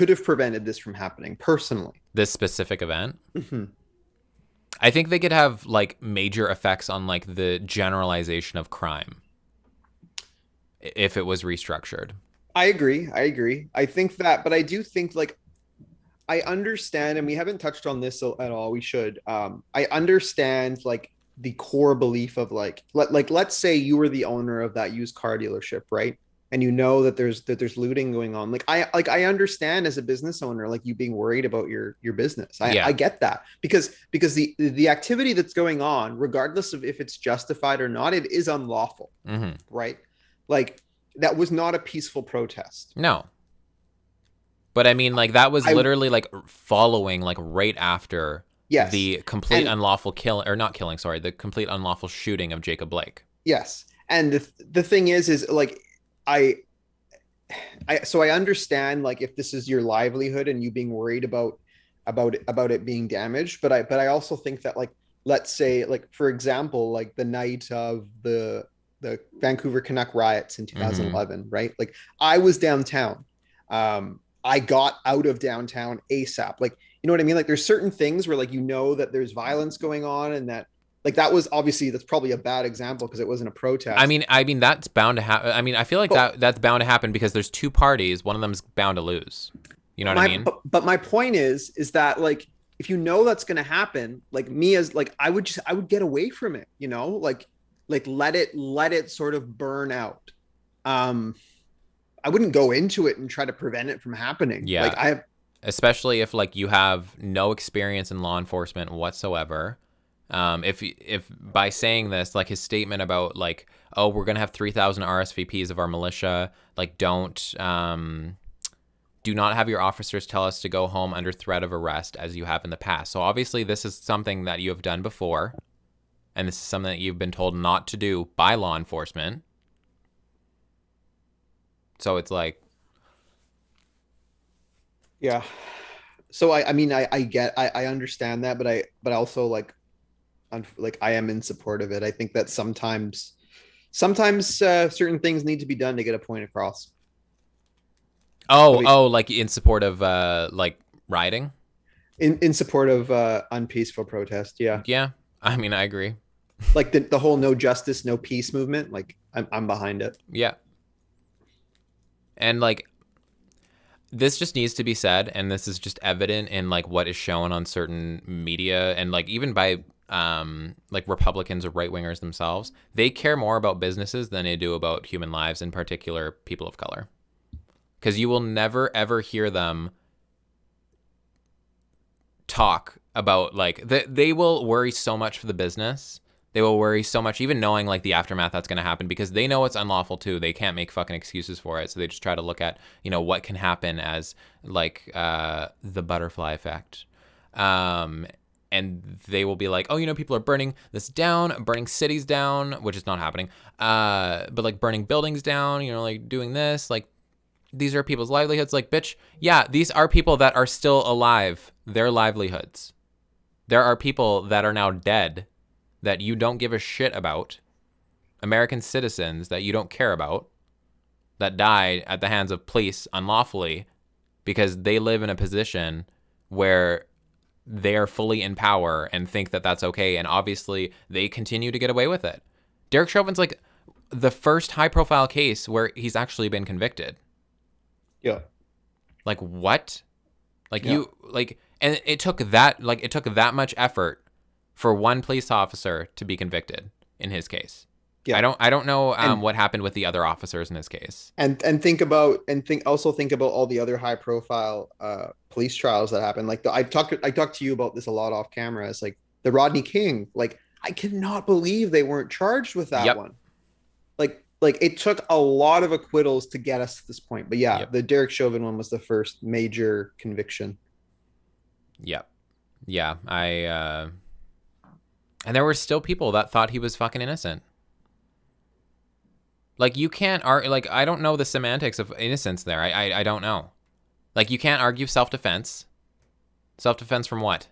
have prevented this from happening personally. This specific event. Mhm. I think they could have like major effects on like the generalization of crime if it was restructured. I agree. I think that, but I do think like I understand, and we haven't touched on this at all. We should. I understand like the core belief of let's say you were the owner of that used car dealership, right? and you know that there's looting going on. I understand as a business owner, like you being worried about your business. I Yeah. get that because the activity that's going on, regardless of if it's justified or not, it is unlawful, Mm-hmm. right? Like that was not a peaceful protest. No. But I mean, like, that was I literally like following, like, right after Yes, the complete and unlawful killing, or not killing, sorry, the complete unlawful shooting of Jacob Blake. yes, and the thing is like I so I understand like if this is your livelihood and you being worried about it being damaged, but I also think that like let's say like for example like the night of the Vancouver Canuck riots in Mm-hmm. 2011, right? Like I was downtown. I got out of downtown ASAP. Like you know what I mean? Like there's certain things where like you know that there's violence going on and that like that was obviously that's probably a bad example because it wasn't a protest. I mean that's bound to happen. I mean, I feel like But that's bound to happen because there's two parties. One of them's bound to lose. You know what I mean? but my point is that like if you know that's going to happen, like me as like I would get away from it, you know, like let it sort of burn out. um I wouldn't go into it and try to prevent it from happening. Yeah. Like I have Especially if like you have no experience in law enforcement whatsoever. If by saying this, like his statement about like, oh, we're gonna have 3,000 RSVPs of our militia, like do not have your officers tell us to go home under threat of arrest as you have in the past. So obviously this is something that you have done before, and this is something that you've been told not to do by law enforcement. So it's like, yeah. So I mean I get I understand that, but also like I am in support of it. I think that sometimes certain things need to be done to get a point across. So like in support of like rioting. in support of unpeaceful protest, yeah. Yeah, I mean, I agree. Like the whole no justice, no peace movement, like I'm behind it. Yeah, and like this just needs to be said, and this is just evident in like what is shown on certain media, and like even by like Republicans or right wingers themselves. They care more about businesses than they do about human lives, in particular people of color, because you will never ever hear them talk about like they will worry so much for the business. They will worry so much, even knowing like the aftermath that's going to happen, because they know it's unlawful too. They can't make fucking excuses for it, so they just try to look at, you know, what can happen as like the butterfly effect. And they will be like, oh, you know, people are burning this down, burning cities down, which is not happening. But like burning buildings down, you know, like doing this, like these are people's livelihoods. Like, bitch, yeah, these are people that are still alive. Their livelihoods. There are people that are now dead that you don't give a shit about. American citizens that you don't care about that died at the hands of police unlawfully because they live in a position where they are fully in power and think that that's okay. And obviously they continue to get away with it. Derek Chauvin's like the first high profile case where he's actually been convicted. Yeah. Like what? Like Yeah. you like, and it took that much effort for one police officer to be convicted in his case. Yeah. I don't know And what happened with the other officers in his case. think about all the other high profile police trials that happen. Like I talked to you about this a lot off camera. It's like the Rodney King. Like I cannot believe they weren't charged with that Yep. one. Like it took a lot of acquittals to get us to this point. But yeah, Yep. the Derek Chauvin one was the first major conviction. Yep. Yeah. And there were still people that thought he was fucking innocent. Like you can't like I don't know the semantics of innocence there. I don't know. Like you can't argue self-defense. Self-defense from what?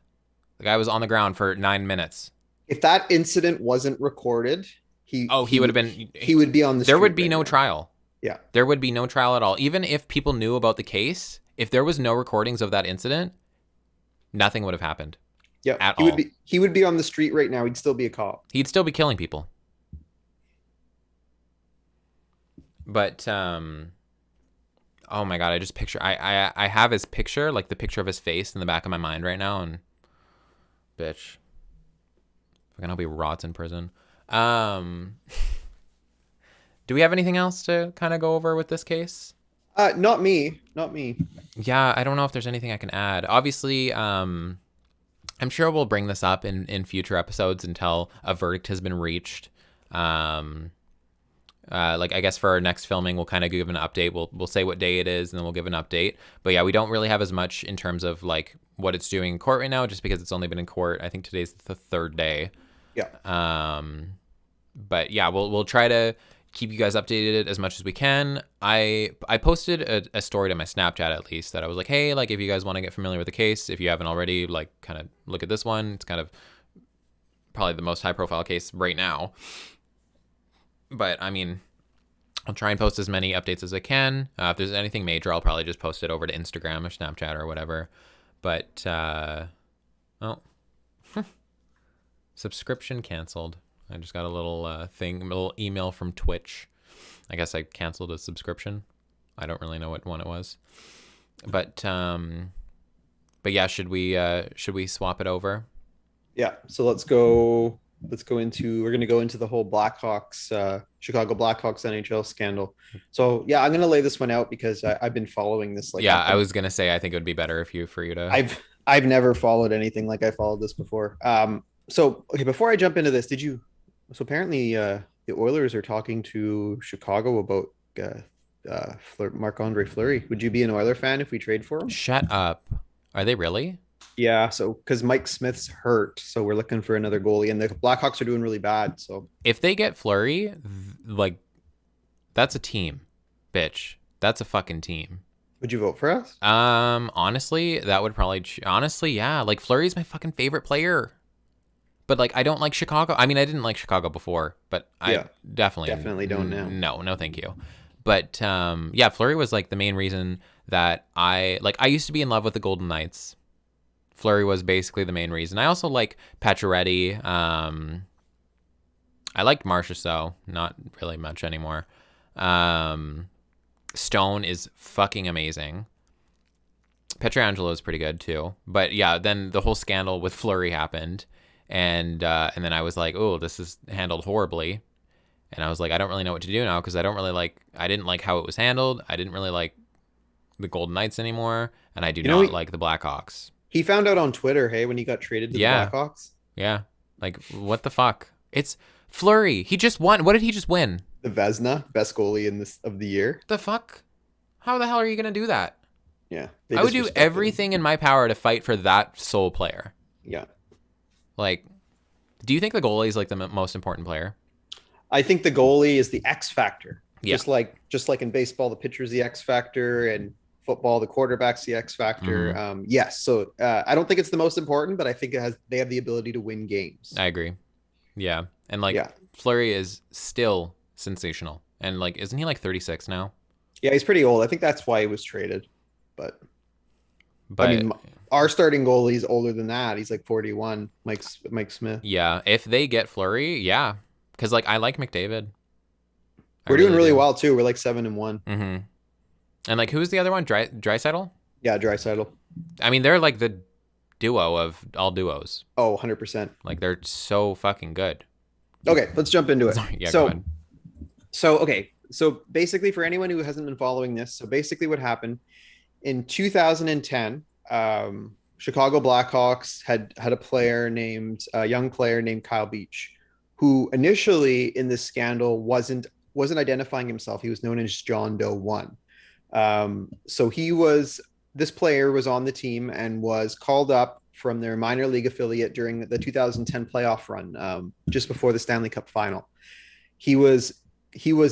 The guy was on the ground for 9 minutes. If that incident wasn't recorded, He would have been. he would be on the There street would be right no now. trial. Yeah. There would be no trial at all. Even if people knew about the case, if there was no recordings of that incident, nothing would have happened. Yeah. At all. He would be on the street right now. He'd still be a cop. He'd still be killing people. But oh my god, I just picture I have his picture, like the picture of his face in the back of my mind right now, and bitch. Fucking hope he rots in prison. Do we have anything else to kind of go over with this case? Not me, not me. Yeah, I don't know if there's anything I can add. Obviously, I'm sure we'll bring this up in future episodes until a verdict has been reached. Um, like I guess for our next filming, we'll kind of give an update. We'll say what day it is, and then we'll give an update. But yeah, we don't really have as much in terms of like what it's doing in court right now, just because it's only been in court. I think today's the third day. Yeah. But yeah, we'll try to keep you guys updated as much as we can. I posted a story to my Snapchat at least that I was like, hey, like if you guys want to get familiar with the case, if you haven't already, like kind of look at this one. It's kind of probably the most high profile case right now. But I mean, I'll try and post as many updates as I can. If there's anything major, I'll probably just post it over to Instagram or Snapchat or whatever. But oh, subscription canceled. I just got a little a little email from Twitch. I guess I canceled a subscription. I don't really know what one it was. But yeah, should we swap it over? Yeah. So let's go. We're going to go into the whole Blackhawks, Chicago Blackhawks NHL scandal. So yeah, I'm going to lay this one out because I've been following this. Like, yeah, I was gonna say I think it would be better for you to. I've never followed anything like I followed this before. So okay, before I jump into this, so apparently the Oilers are talking to Chicago about Marc-Andre Fleury. Would you be an Oiler fan if we trade for him? Shut up. Are they really? Yeah, so because Mike Smith's hurt, so we're looking for another goalie, and the Blackhawks are doing really bad. So if they get Fleury, like that's a team, bitch. That's a fucking team. Would you vote for us? Honestly, that would probably honestly, yeah. Like Fleury's my fucking favorite player. But like I don't like Chicago. I mean, I didn't like Chicago before, but I definitely don't now. No, thank you. But yeah, Fleury was like the main reason that I used to be in love with the Golden Knights. Fleury was basically the main reason. I also like Pacioretty. I liked Marchessault, not really much anymore. Stone is fucking amazing. Pietrangelo is pretty good too. But yeah, then the whole scandal with Fleury happened. And then I was like, oh, this is handled horribly. And I was like, I don't really know what to do now because I didn't like how it was handled. I didn't really like the Golden Knights anymore. And I do not like the Blackhawks. He found out on Twitter, hey, when he got traded to the Blackhawks. Yeah. Like, what the fuck? It's Fleury. He just won. What did he just win? The Vezina, best goalie of the year. The fuck? How the hell are you going to do that? Yeah. I would do everything in my power to fight for that sole player. Yeah. Like, do you think the goalie is like the most important player? I think the goalie is the X factor. Yeah. Just like in baseball, the pitcher's the X factor, and football, the quarterback's the X factor. Mm-hmm. Yes. So I don't think it's the most important, but I think they have the ability to win games. I agree. Yeah. And like Fleury is still sensational. And like, isn't he like 36 now? Yeah, he's pretty old. I think that's why he was traded. But I mean, our starting goalie's older than that. He's like 41, Mike Smith. Yeah. If they get Fleury, yeah. Because like I like McDavid. We're doing really well too. We're like 7-1. Mm-hmm. And like, who's the other one? Draisaitl? Yeah, Draisaitl. I mean, they're like the duo of all duos. Oh, 100%. Like, they're so fucking good. Okay, let's jump into it. Yeah, go ahead. So basically, for anyone who hasn't been following this, so basically what happened in 2010, Chicago Blackhawks had a young player named Kyle Beach, who initially in this scandal wasn't identifying himself. He was known as John Doe 1. So this player was on the team and was called up from their minor league affiliate during the 2010 playoff run, just before the Stanley Cup final. He was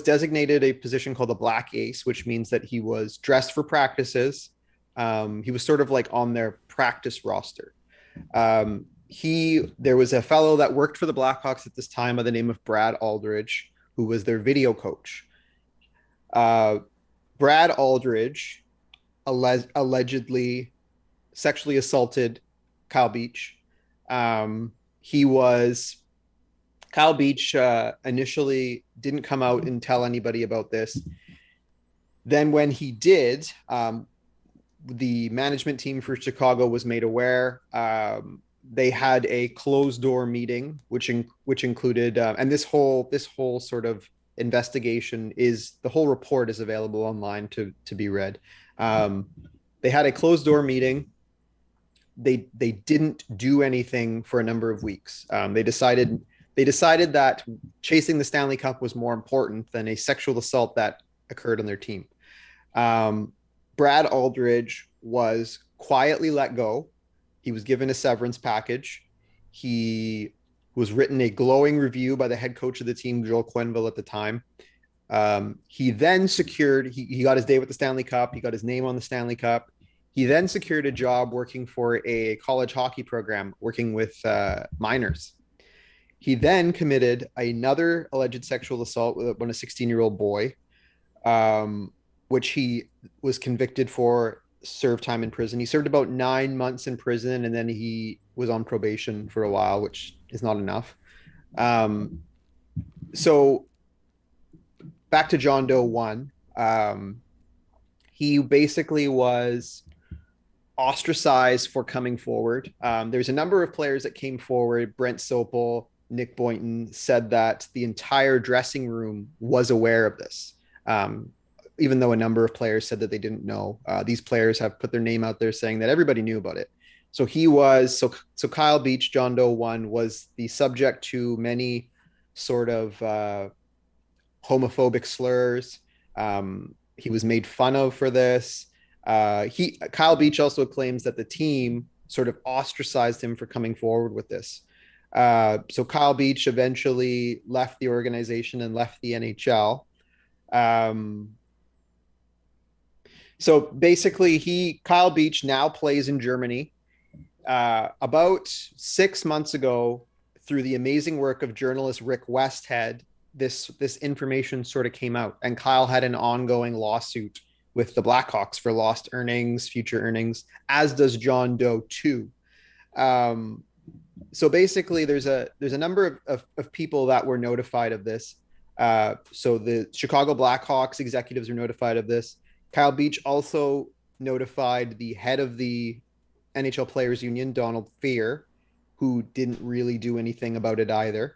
designated a position called the Black Ace, which means that he was dressed for practices. He was sort of like on their practice roster. There was a fellow that worked for the Blackhawks at this time by the name of Brad Aldridge, who was their video coach. Brad Aldridge allegedly sexually assaulted Kyle Beach. Kyle Beach initially didn't come out and tell anybody about this. Then when he did, the management team for Chicago was made aware. They had a closed door meeting, which included, and this whole sort of investigation is the whole report is available online to be read. Um, they had a closed door meeting. They didn't do anything for a number of weeks. They decided that chasing the Stanley Cup was more important than a sexual assault that occurred on their team. Um, Brad Aldridge was quietly let go. He was given a severance package. He was written a glowing review by the head coach of the team, Joel Quenneville, at the time. He then he got his day with the Stanley Cup. He got his name on the Stanley Cup. He then secured a job working for a college hockey program, working with minors. He then committed another alleged sexual assault on a 16-year-old boy, which he was convicted for, served time in prison. He served about 9 months in prison, and then he was on probation for a while, which is not enough. So back to John Doe 1. He basically was ostracized for coming forward. There's a number of players that came forward. Brent Sopel, Nick Boynton said that the entire dressing room was aware of this. Even though a number of players said that they didn't know. These players have put their name out there saying that everybody knew about it. So Kyle Beach, John Doe 1, was the subject to many sort of homophobic slurs. He was made fun of for this. Kyle Beach also claims that the team sort of ostracized him for coming forward with this. So Kyle Beach eventually left the organization and left the NHL. So basically, Kyle Beach now plays in Germany. About 6 months ago, through the amazing work of journalist Rick Westhead, this information sort of came out, and Kyle had an ongoing lawsuit with the Blackhawks for lost earnings, future earnings, as does John Doe too. So basically, there's a number of people that were notified of this. So the Chicago Blackhawks executives were notified of this. Kyle Beach also notified the head of the NHL Players Union, Donald Fehr, who didn't really do anything about it either.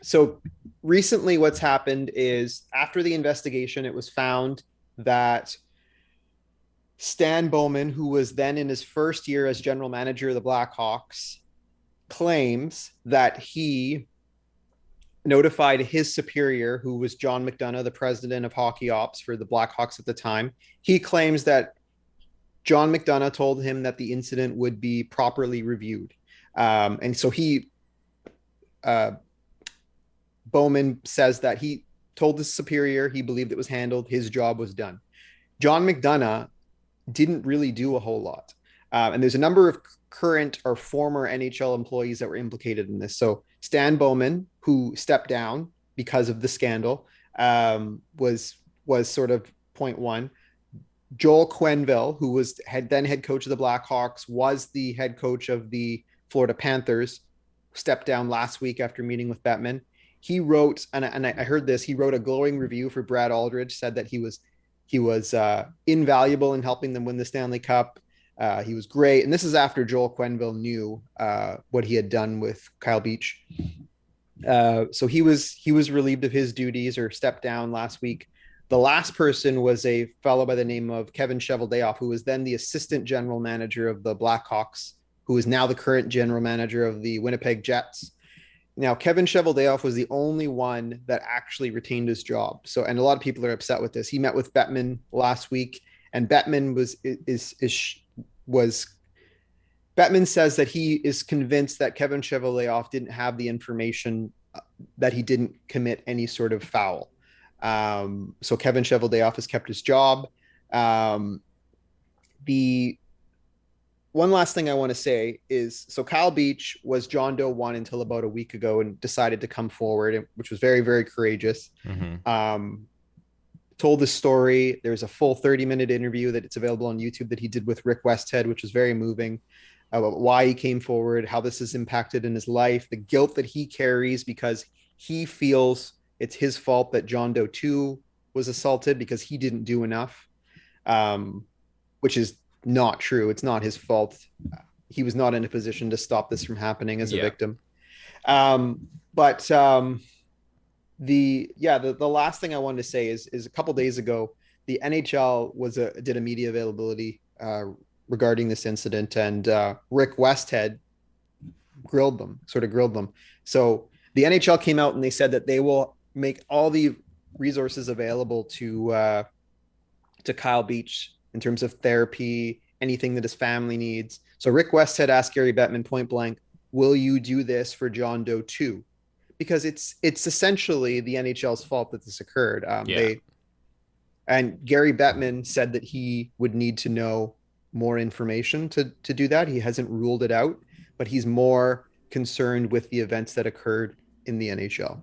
So recently what's happened is, after the investigation, it was found that Stan Bowman, who was then in his first year as general manager of the Blackhawks, claims that he notified his superior, who was John McDonough, the president of hockey ops for the Blackhawks at the time. He claims that John McDonough told him that the incident would be properly reviewed. And so Bowman says that he told his superior he believed it was handled, his job was done. John McDonough didn't really do a whole lot. And there's a number of current or former NHL employees that were implicated in this. So Stan Bowman, who stepped down because of the scandal, was sort of point one. Joel Quenneville, who was then head coach of the Blackhawks, was the head coach of the Florida Panthers, stepped down last week after meeting with Bettman. He wrote, and I heard this, he wrote a glowing review for Brad Aldridge, said that he was invaluable in helping them win the Stanley Cup. He was great. And this is after Joel Quenneville knew what he had done with Kyle Beach. So he was relieved of his duties, or stepped down last week. The last person was a fellow by the name of Kevin Cheveldayoff, who was then the assistant general manager of the Blackhawks, who is now the current general manager of the Winnipeg Jets. Now, Kevin Cheveldayoff was the only one that actually retained his job. So, and a lot of people are upset with this. He met with Bettman last week, and Bettman Bettman says that he is convinced that Kevin Cheveldayoff didn't have the information, that he didn't commit any sort of foul. So Kevin Cheveldayoff has kept his job. The one last thing I want to say is, so Kyle Beach was John Doe 1 until about a week ago and decided to come forward, which was very, very courageous. Mm-hmm. Told the story. There's a full 30-minute interview that it's available on YouTube that he did with Rick Westhead, which was very moving, about why he came forward, how this has impacted in his life, the guilt that he carries because he feels it's his fault that John Doe 2 was assaulted because he didn't do enough, which is not true. It's not his fault. He was not in a position to stop this from happening as a victim. But the last thing I wanted to say is a couple days ago, the NHL did a media availability regarding this incident, and Rick Westhead grilled them. So the NHL came out and they said that they will make all the resources available to Kyle Beach in terms of therapy, anything that his family needs. So Rick Westhead asked Gary Bettman point blank, "Will you do this for John Doe too?" Because it's essentially the NHL's fault that this occurred. Yeah. And Gary Bettman said that he would need to know more information to do that. He hasn't ruled it out, but he's more concerned with the events that occurred in the NHL.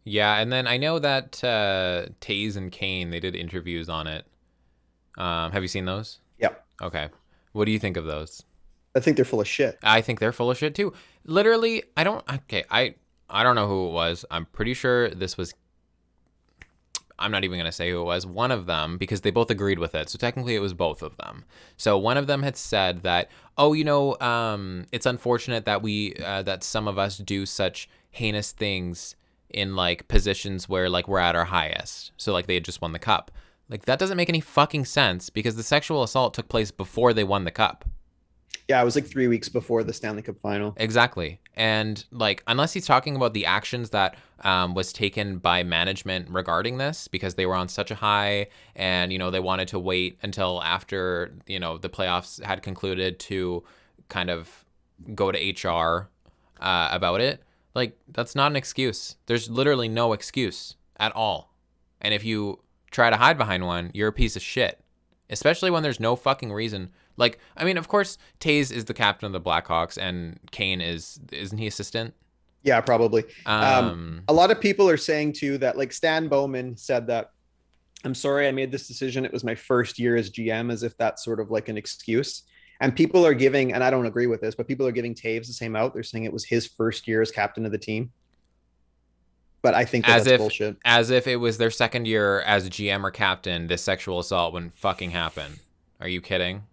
Yeah, and then I know that Taze and Kane, they did interviews on it. Have you seen those? Yeah, Okay. What do you think of those? I think they're full of shit. I think they're full of shit too. Literally, I don't. Okay, I don't know who it was. I'm pretty sure this was. I'm not even gonna say who it was. One of them, because they both agreed with it. So technically, it was both of them. So one of them had said that, oh, it's unfortunate that that some of us do such heinous things in like positions where like we're at our highest. So like they had just won the cup. Like that doesn't make any fucking sense because the sexual assault took place before they won the cup. Yeah, it was like 3 weeks before the Stanley Cup final. Exactly. And like, unless he's talking about the actions that was taken by management regarding this, because they were on such a high and, they wanted to wait until after, the playoffs had concluded to kind of go to HR about it. Like, that's not an excuse. There's literally no excuse at all. And if you try to hide behind one, you're a piece of shit. Especially when there's no fucking reason. Like, I mean, of course, Taze is the captain of the Blackhawks, and Kane isn't he assistant? Yeah, probably. Um, A lot of people are saying too that like Stan Bowman said that I'm sorry I made this decision. It was my first year as GM, as if that's sort of like an excuse. And people are giving, and I don't agree with this, but people are giving Taves the same out. They're saying it was his first year as captain of the team. But I think that as that's if bullshit. as if it was their second year as GM or captain, this sexual assault wouldn't fucking happen. Are you kidding?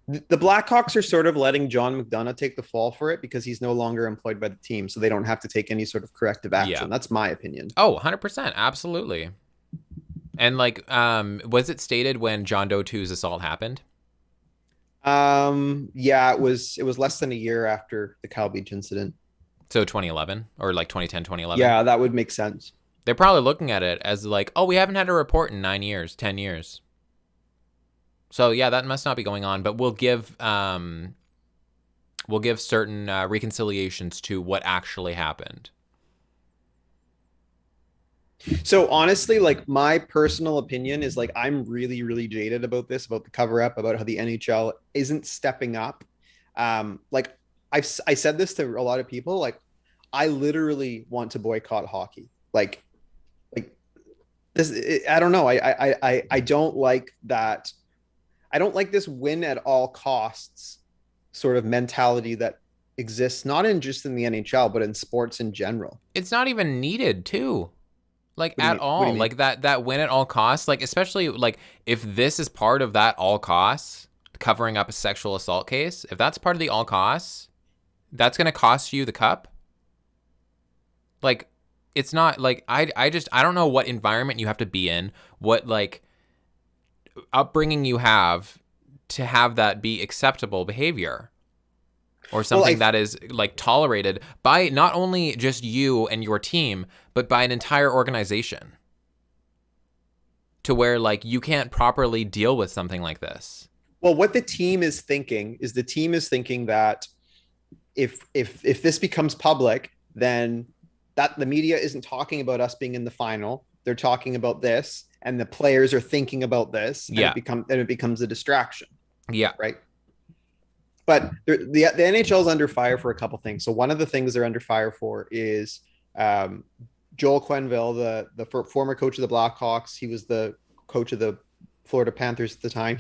The Blackhawks are sort of letting John McDonough take the fall for it because he's no longer employed by the team, so they don't have to take any sort of corrective Yeah. action. That's my opinion. Oh, 100%. Absolutely. And like, was it stated when John Doe 2's assault happened? Yeah, it was less than a year after the Kyle Beach incident. So 2011 or like 2010, 2011? Yeah, that would make sense. They're probably looking at it as like, oh, we haven't had a report in 9 years, 10 years. So yeah, that must not be going on, but we'll give certain reconciliations to what actually happened. So honestly, like my personal opinion is like I'm really, really jaded about this, about the cover up, about how the NHL isn't stepping up. Like I said this to a lot of people. Like I literally want to boycott hockey. Like this. I don't know. I don't like that. I don't like this win at all costs sort of mentality that exists not in just in the NHL but in sports in general. It's not even needed, too. Like What do you at mean? What do all. you mean? Like that win at all costs, like especially like if this is part of that all costs, covering up a sexual assault case, if that's part of the all costs, that's going to cost you the cup. Like it's not like I don't know what environment you have to be in, what like upbringing you have to have that be acceptable behavior or something that is like tolerated by not only just you and your team, but by an entire organization, to where like you can't properly deal with something like this. Well, what the team is thinking is the team is thinking that if this becomes public, then that the media isn't talking about us being in the final. They're talking about this, and the players are thinking about this, and Yeah. it becomes a distraction. Yeah. Right. But the NHL is under fire for a couple things. So one of the things they're under fire for is Joel Quenneville, the former coach of the Blackhawks. He was the coach of the Florida Panthers at the time.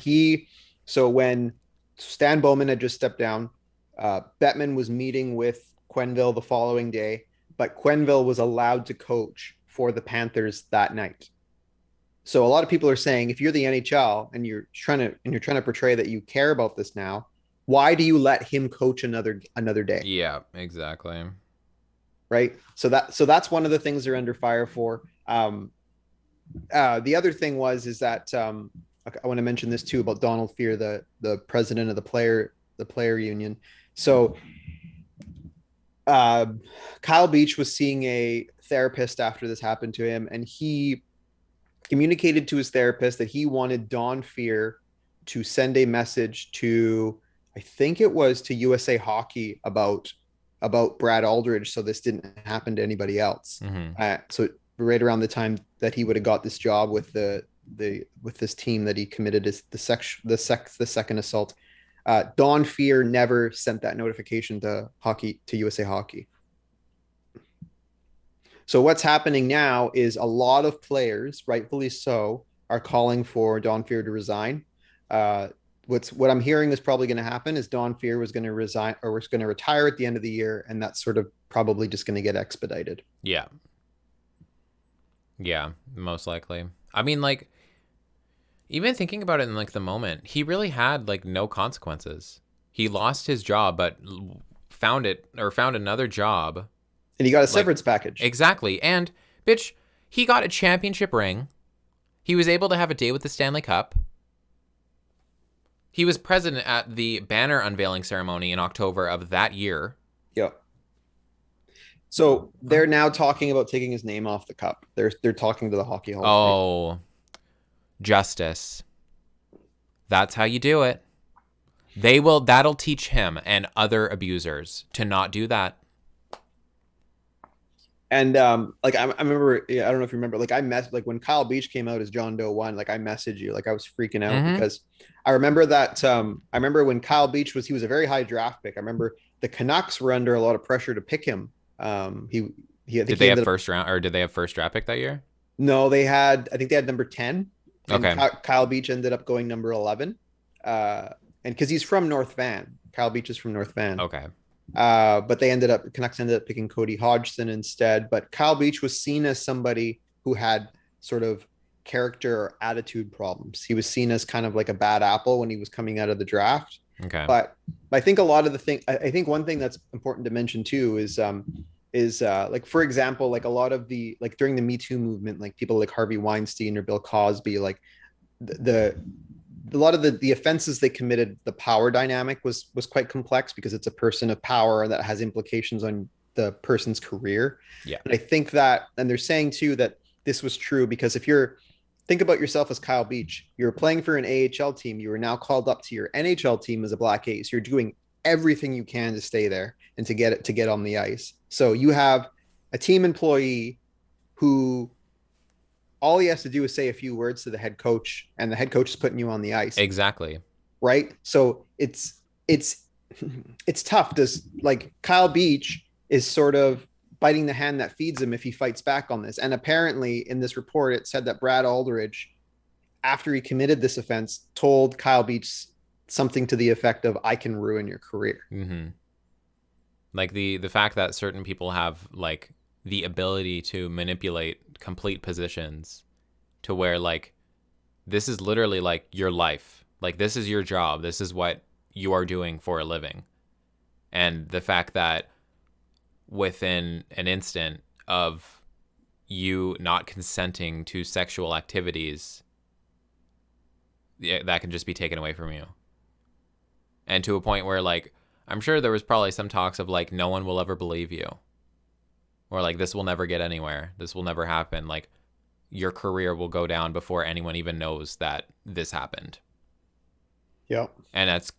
So when Stan Bowman had just stepped down, Bettman was meeting with Quenneville the following day, but Quenneville was allowed to coach for the Panthers that night. So a lot of people are saying if you're the NHL and you're trying to portray that you care about this now, Why do you let him coach another day? Yeah, exactly. Right. So that's one of the things they're under fire for. The other thing is that I want to mention this too about Donald Fear, the president of the player union. So uh, Kyle Beach was seeing a therapist after this happened to him, and he communicated to his therapist that he wanted Don Fear to send a message to, I think it was to USA Hockey about Brad Aldridge, so this didn't happen to anybody else. Hmm. So right around the time that he would have got this job with the with this team that he committed the second assault, Don Fear never sent that notification to USA Hockey. So what's happening now is a lot of players, rightfully so, are calling for Don Fear to resign. Uh, what I'm hearing is probably going to happen is Don Fear was going to resign or was going to retire at the end of the year, and that's sort of probably just going to get expedited. Yeah. Yeah, most likely. I mean, like, even thinking about it in like the moment, he really had like no consequences. He lost his job, but found another job. And he got a Like, severance package. exactly. And bitch, he got a championship ring. He was able to have a day with the Stanley Cup. He was present at the banner unveiling ceremony in October of that year. Yeah. So they're now talking about taking his name off the cup. They're talking to the Hockey Hall of Fame. Oh, justice. That's how you do it. That'll teach him and other abusers to not do that. And like I remember, yeah, I don't know if you remember, like like when Kyle Beach came out as John Doe 1, like I messaged you, like I was freaking out Mm-hmm. because I remember that I remember when Kyle Beach he was a very high draft pick. I remember the Canucks were under a lot of pressure to pick him. He I think Did he they have ended up first round or did they have first draft pick that year? no, I think they had number 10, and Okay. Kyle Beach ended up going number 11. And because he's from North Van, Kyle Beach is from North Van. Okay. But Canucks ended up picking Cody Hodgson instead. But Kyle Beach was seen as somebody who had sort of character or attitude problems. He was seen as kind of like a bad apple when he was coming out of the draft. Okay. But I think a lot of the thing, I think one thing that's important to mention too is like, for example, like a lot of the, like during the Me Too movement, like people like Harvey Weinstein or Bill Cosby, like the a lot of the offenses they committed, the power dynamic was quite complex because it's a person of power that has implications on the person's career. Yeah. And I think that, and they're saying too that this was true because if you're think about yourself as Kyle Beach, you're playing for an AHL team, you are now called up to your NHL team as a Black Ace. You're doing everything you can to stay there and to get on the ice. So you have a team employee who all he has to do is say a few words to the head coach, and the head coach is putting you on the ice, Exactly. right? So it's it's tough. Does like Kyle Beach is sort of biting the hand that feeds him if he fights back on this. And apparently, in this report, it said that Brad Aldridge, after he committed this offense, told Kyle Beach something to the effect of, "I can ruin your career." Mm-hmm. Like the fact that certain people have like the ability to manipulate complete positions to where like this is literally like your life. Like this is your job. This is what you are doing for a living. And the fact that within an instant of you not consenting to sexual activities, yeah, that can just be taken away from you. And to a point where like I'm sure there was probably some talks of like no one will ever believe you. Or like this will never get anywhere. This will never happen. Like your career will go down before anyone even knows that this happened. Yeah. And that's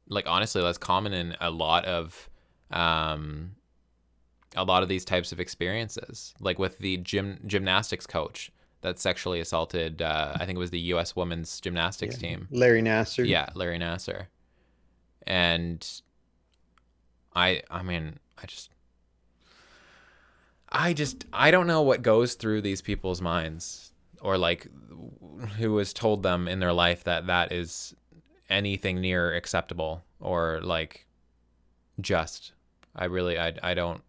like honestly that's common in a lot of these types of experiences. Like with the gymnastics coach that sexually assaulted I think it was the US women's gymnastics team. Larry Nasser. Yeah, Larry Nasser. And I mean, I don't know what goes through these people's minds or like who has told them in their life that that is anything near acceptable or like just. I don't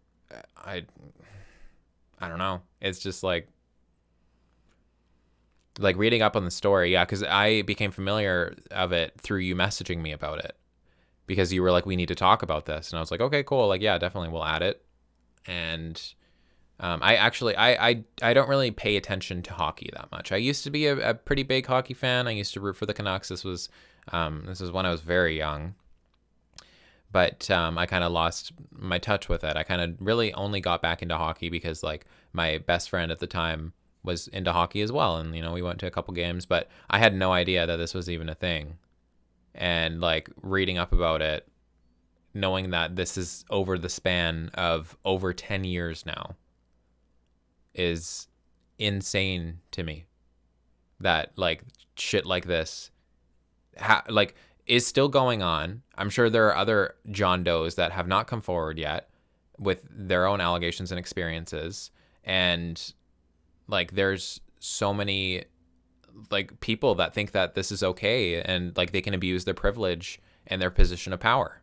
know. It's just like reading up on the story. Yeah, cuz I became familiar of it through you messaging me about it. because you were like, we need to talk about this. And I was like, okay, cool. Like, yeah, definitely we'll add it. And I actually, I don't really pay attention to hockey that much. I used to be a pretty big hockey fan. I used to root for the Canucks. This was when I was very young. But I kind of lost my touch with it. I kind of really only got back into hockey because like my best friend at the time was into hockey as well. And, we went to a couple games, but I had no idea that this was even a thing. And like reading up about it, knowing that this is over the span of over 10 years now is insane to me. That like shit like this like is still going on. I'm sure there are other John Does that have not come forward yet with their own allegations and experiences. And like there's so many like people that think that this is okay and like they can abuse their privilege and their position of power.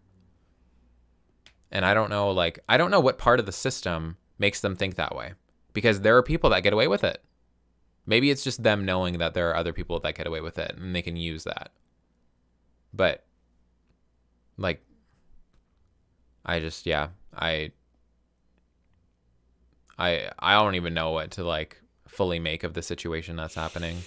And I don't know what part of the system makes them think that way, because there are people that get away with it. Maybe it's just them knowing that there are other people that get away with it and they can use that. But like I just I don't even know what to like fully make of the situation that's happening.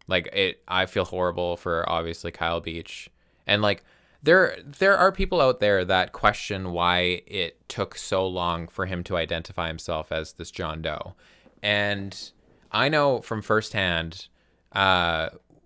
Like I feel horrible for obviously Kyle Beach, and like there are people out there that question why it took so long for him to identify himself as this John Doe. And I know from firsthand,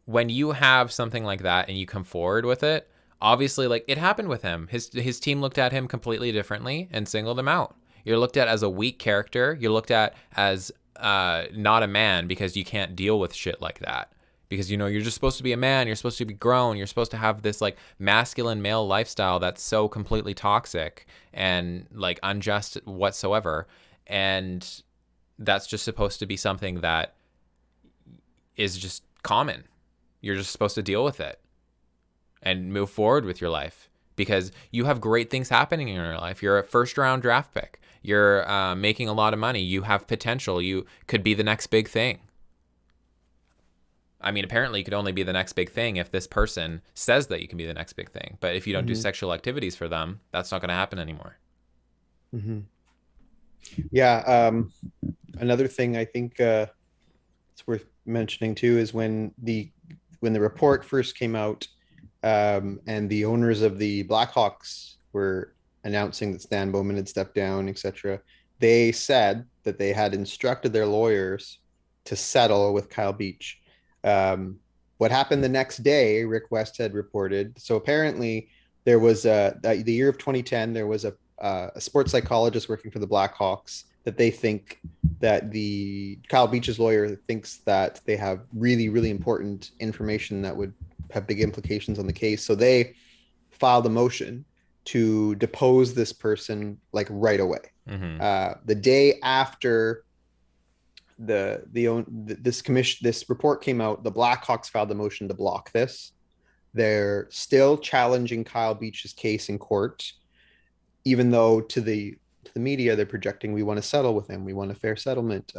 when you have something like that and you come forward with it, obviously like it happened with him. His team looked at him completely differently and singled him out. You're looked at as a weak character. You're looked at as not a man because you can't deal with shit like that. Because, you're just supposed to be a man. You're supposed to be grown. You're supposed to have this like masculine male lifestyle that's so completely toxic and like unjust whatsoever. And that's just supposed to be something that is just common. You're just supposed to deal with it and move forward with your life because you have great things happening in your life. You're a first round draft pick. You're making a lot of money. You have potential. You could be the next big thing. I mean, apparently you could only be the next big thing if this person says that you can be the next big thing. But if you don't do sexual activities for them, that's not going to happen anymore. Mm-hmm. Yeah. Another thing I think it's worth mentioning too is when the report first came out, and the owners of the Blackhawks were announcing that Stan Bowman had stepped down, etc. They said that they had instructed their lawyers to settle with Kyle Beach. What happened the next day, Rick West had reported. So apparently there was the year of 2010, there was a sports psychologist working for the Blackhawks that they think that the Kyle Beach's lawyer thinks that they have really, really important information that would have big implications on the case. So they filed a motion to depose this person like right away. Mm-hmm. The day after this report came out, the Blackhawks filed a motion to block this. They're still challenging Kyle Beach's case in court, even though to the media they're projecting we want to settle with him, we want a fair settlement.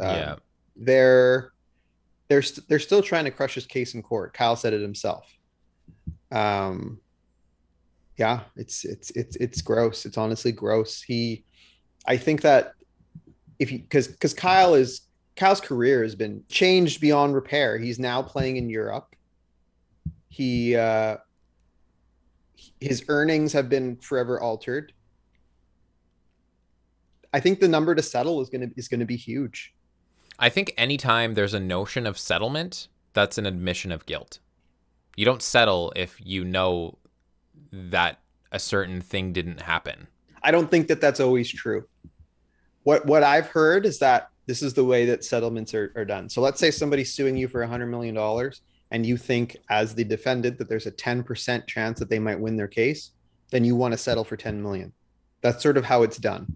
They're still trying to crush his case in court. Kyle said it himself. It's gross. It's honestly gross. I think that because Kyle's career has been changed beyond repair. He's now playing in Europe. His earnings have been forever altered. I think the number to settle is going to be huge. I think anytime there's a notion of settlement, that's an admission of guilt. You don't settle if you know that a certain thing didn't happen. I don't think that that's always true. What I've heard is that this is the way that settlements are done. So let's say somebody's suing you for $100 million and you think as the defendant that there's a 10% chance that they might win their case, then you want to settle for 10 million. That's sort of how it's done.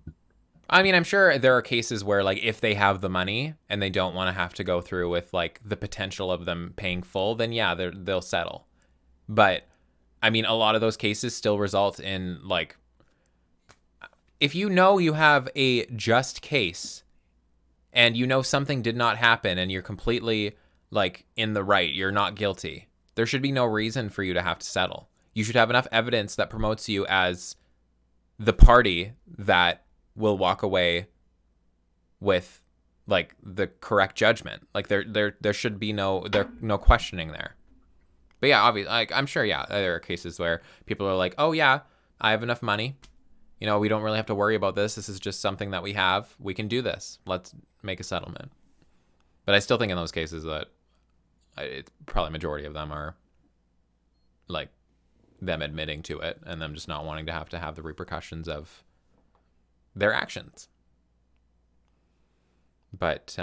I mean, I'm sure there are cases where like if they have the money and they don't want to have to go through with like the potential of them paying full, then yeah, they'll settle. But I mean, a lot of those cases still result in like, if you know you have a just case and you know something did not happen and you're completely like in the right, you're not guilty, there should be no reason for you to have to settle. You should have enough evidence that promotes you as the party that will walk away with like the correct judgment. Like there should be no questioning there. But yeah, obviously, like I'm sure, yeah, there are cases where people are like, oh yeah, I have enough money. You know, we don't really have to worry about this. This is just something that we have. We can do this. Let's make a settlement. But I still think in those cases that it's probably majority of them are like them admitting to it and them just not wanting to have the repercussions of their actions. But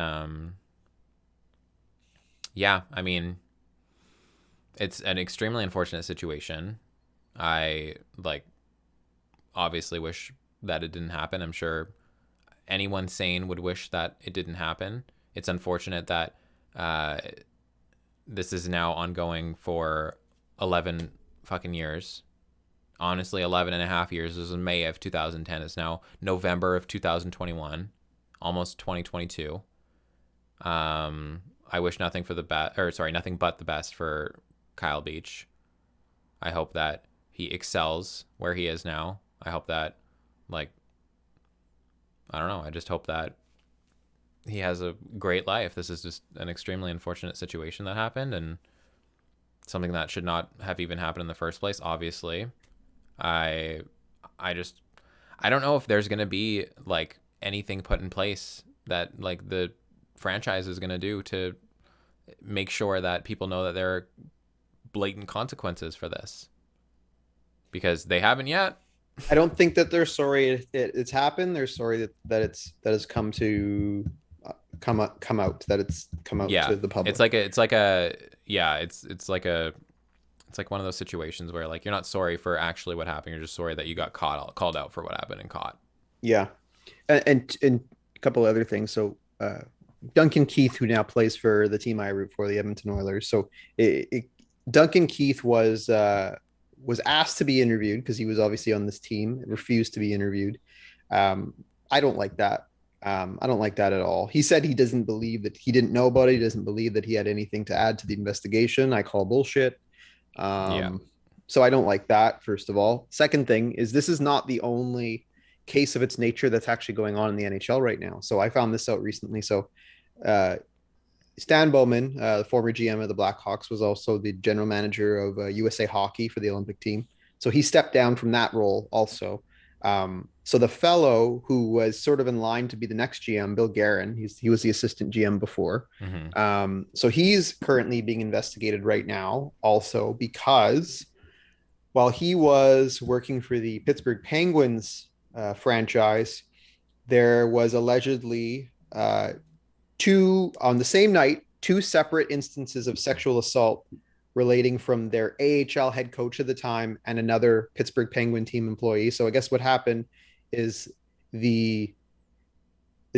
yeah, I mean, it's an extremely unfortunate situation. I like obviously wish that it didn't happen. I'm sure anyone sane would wish that it didn't happen. It's unfortunate that this is now ongoing for 11 fucking years. Honestly, 11 and a half years. This was in May of 2010. It's now November of 2021, almost 2022. I wish nothing but the best for Kyle Beach. I hope that he excels where he is now. I hope that, like, I don't know. I just hope that he has a great life. This is just an extremely unfortunate situation that happened and something that should not have even happened in the first place, obviously. I don't know if there's going to be like anything put in place that like the franchise is going to do to make sure that people know that there are blatant consequences for this, because they haven't yet. I don't think that they're sorry it's happened. They're sorry that it's come to come out to the public. It's like one of those situations where like you're not sorry for actually what happened. You're just sorry that you got called out for what happened and caught. Yeah, and a couple of other things. So Duncan Keith, who now plays for the team I root for, the Edmonton Oilers. So Duncan Keith was asked to be interviewed because he was obviously on this team, refused to be interviewed. I don't like that. I don't like that at all. He said he doesn't believe that he didn't know about it. He doesn't believe that he had anything to add to the investigation. I call bullshit. So I don't like that, first of all. Second thing is this is not the only case of its nature that's actually going on in the NHL right now. So I found this out recently. So Stan Bowman, the former GM of the Blackhawks, was also the general manager of USA Hockey for the Olympic team. So he stepped down from that role also. So the fellow who was sort of in line to be the next GM, Bill Guerin, he was the assistant GM before. Mm-hmm. So he's currently being investigated right now also because while he was working for the Pittsburgh Penguins franchise, there was allegedly on the same night, two separate instances of sexual assault relating from their AHL head coach at the time and another Pittsburgh Penguin team employee. So I guess what happened is the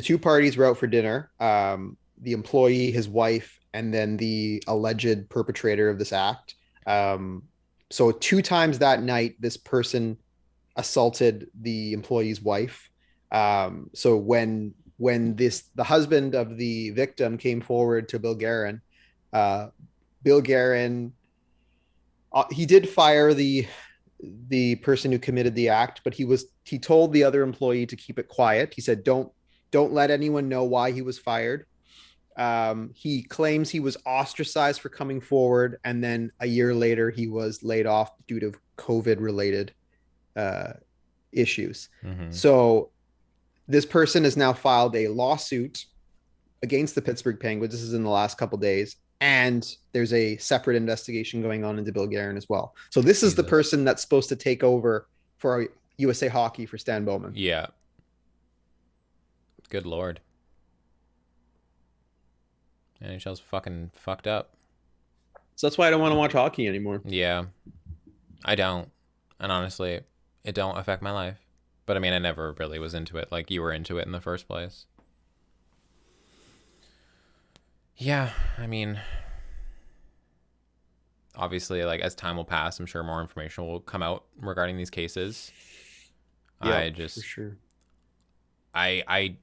two parties were out for dinner, the employee, his wife, and then the alleged perpetrator of this act. So two times that night, this person assaulted the employee's wife. So when the husband of the victim came forward to Bill Guerin, he did fire the person who committed the act, but he told the other employee to keep it quiet. He said, don't let anyone know why he was fired. He claims he was ostracized for coming forward. And then a year later, he was laid off due to COVID related issues. Mm-hmm. So this person has now filed a lawsuit against the Pittsburgh Penguins. This is in the last couple of days. And there's a separate investigation going on into Bill Guerin as well. So this is the person that's supposed to take over for USA Hockey for Stan Bowman. Yeah. Good Lord. NHL's fucking fucked up. So that's why I don't want to watch hockey anymore. Yeah. I don't. And honestly, it don't affect my life. But I mean, I never really was into it like you were into it in the first place. Yeah, I mean, obviously, like as time will pass, I'm sure more information will come out regarding these cases. Yeah, for sure. I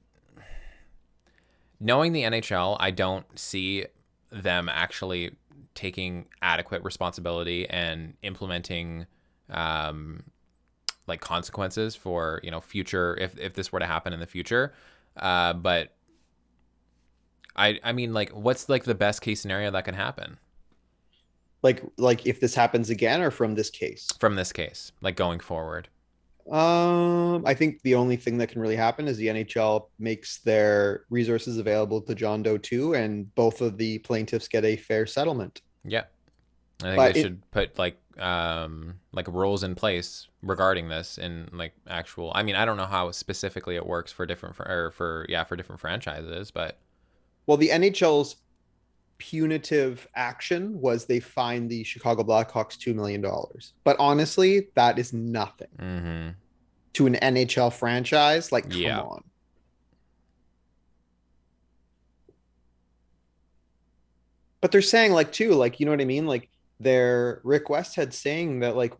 knowing the NHL, I don't see them actually taking adequate responsibility and implementing like consequences for, you know, future, if this were to happen in the future. But I mean, like, what's like the best case scenario that can happen Like if this happens again or from this case? from this case, like going forward? I think the only thing that can really happen is the NHL makes their resources available to John Doe 2, and both of the plaintiffs get a fair settlement. Yeah. I think they But it, should put like rules in place regarding this in like actual. I mean, I don't know how specifically it works for different or for yeah for different franchises, but well, the NHL's punitive action was they fined the Chicago Blackhawks $2 million. But honestly, that is nothing mm-hmm. to an NHL franchise. Like, come Yeah, on. But they're saying like too, like you know what I mean? Like they're Rick Westhead saying that like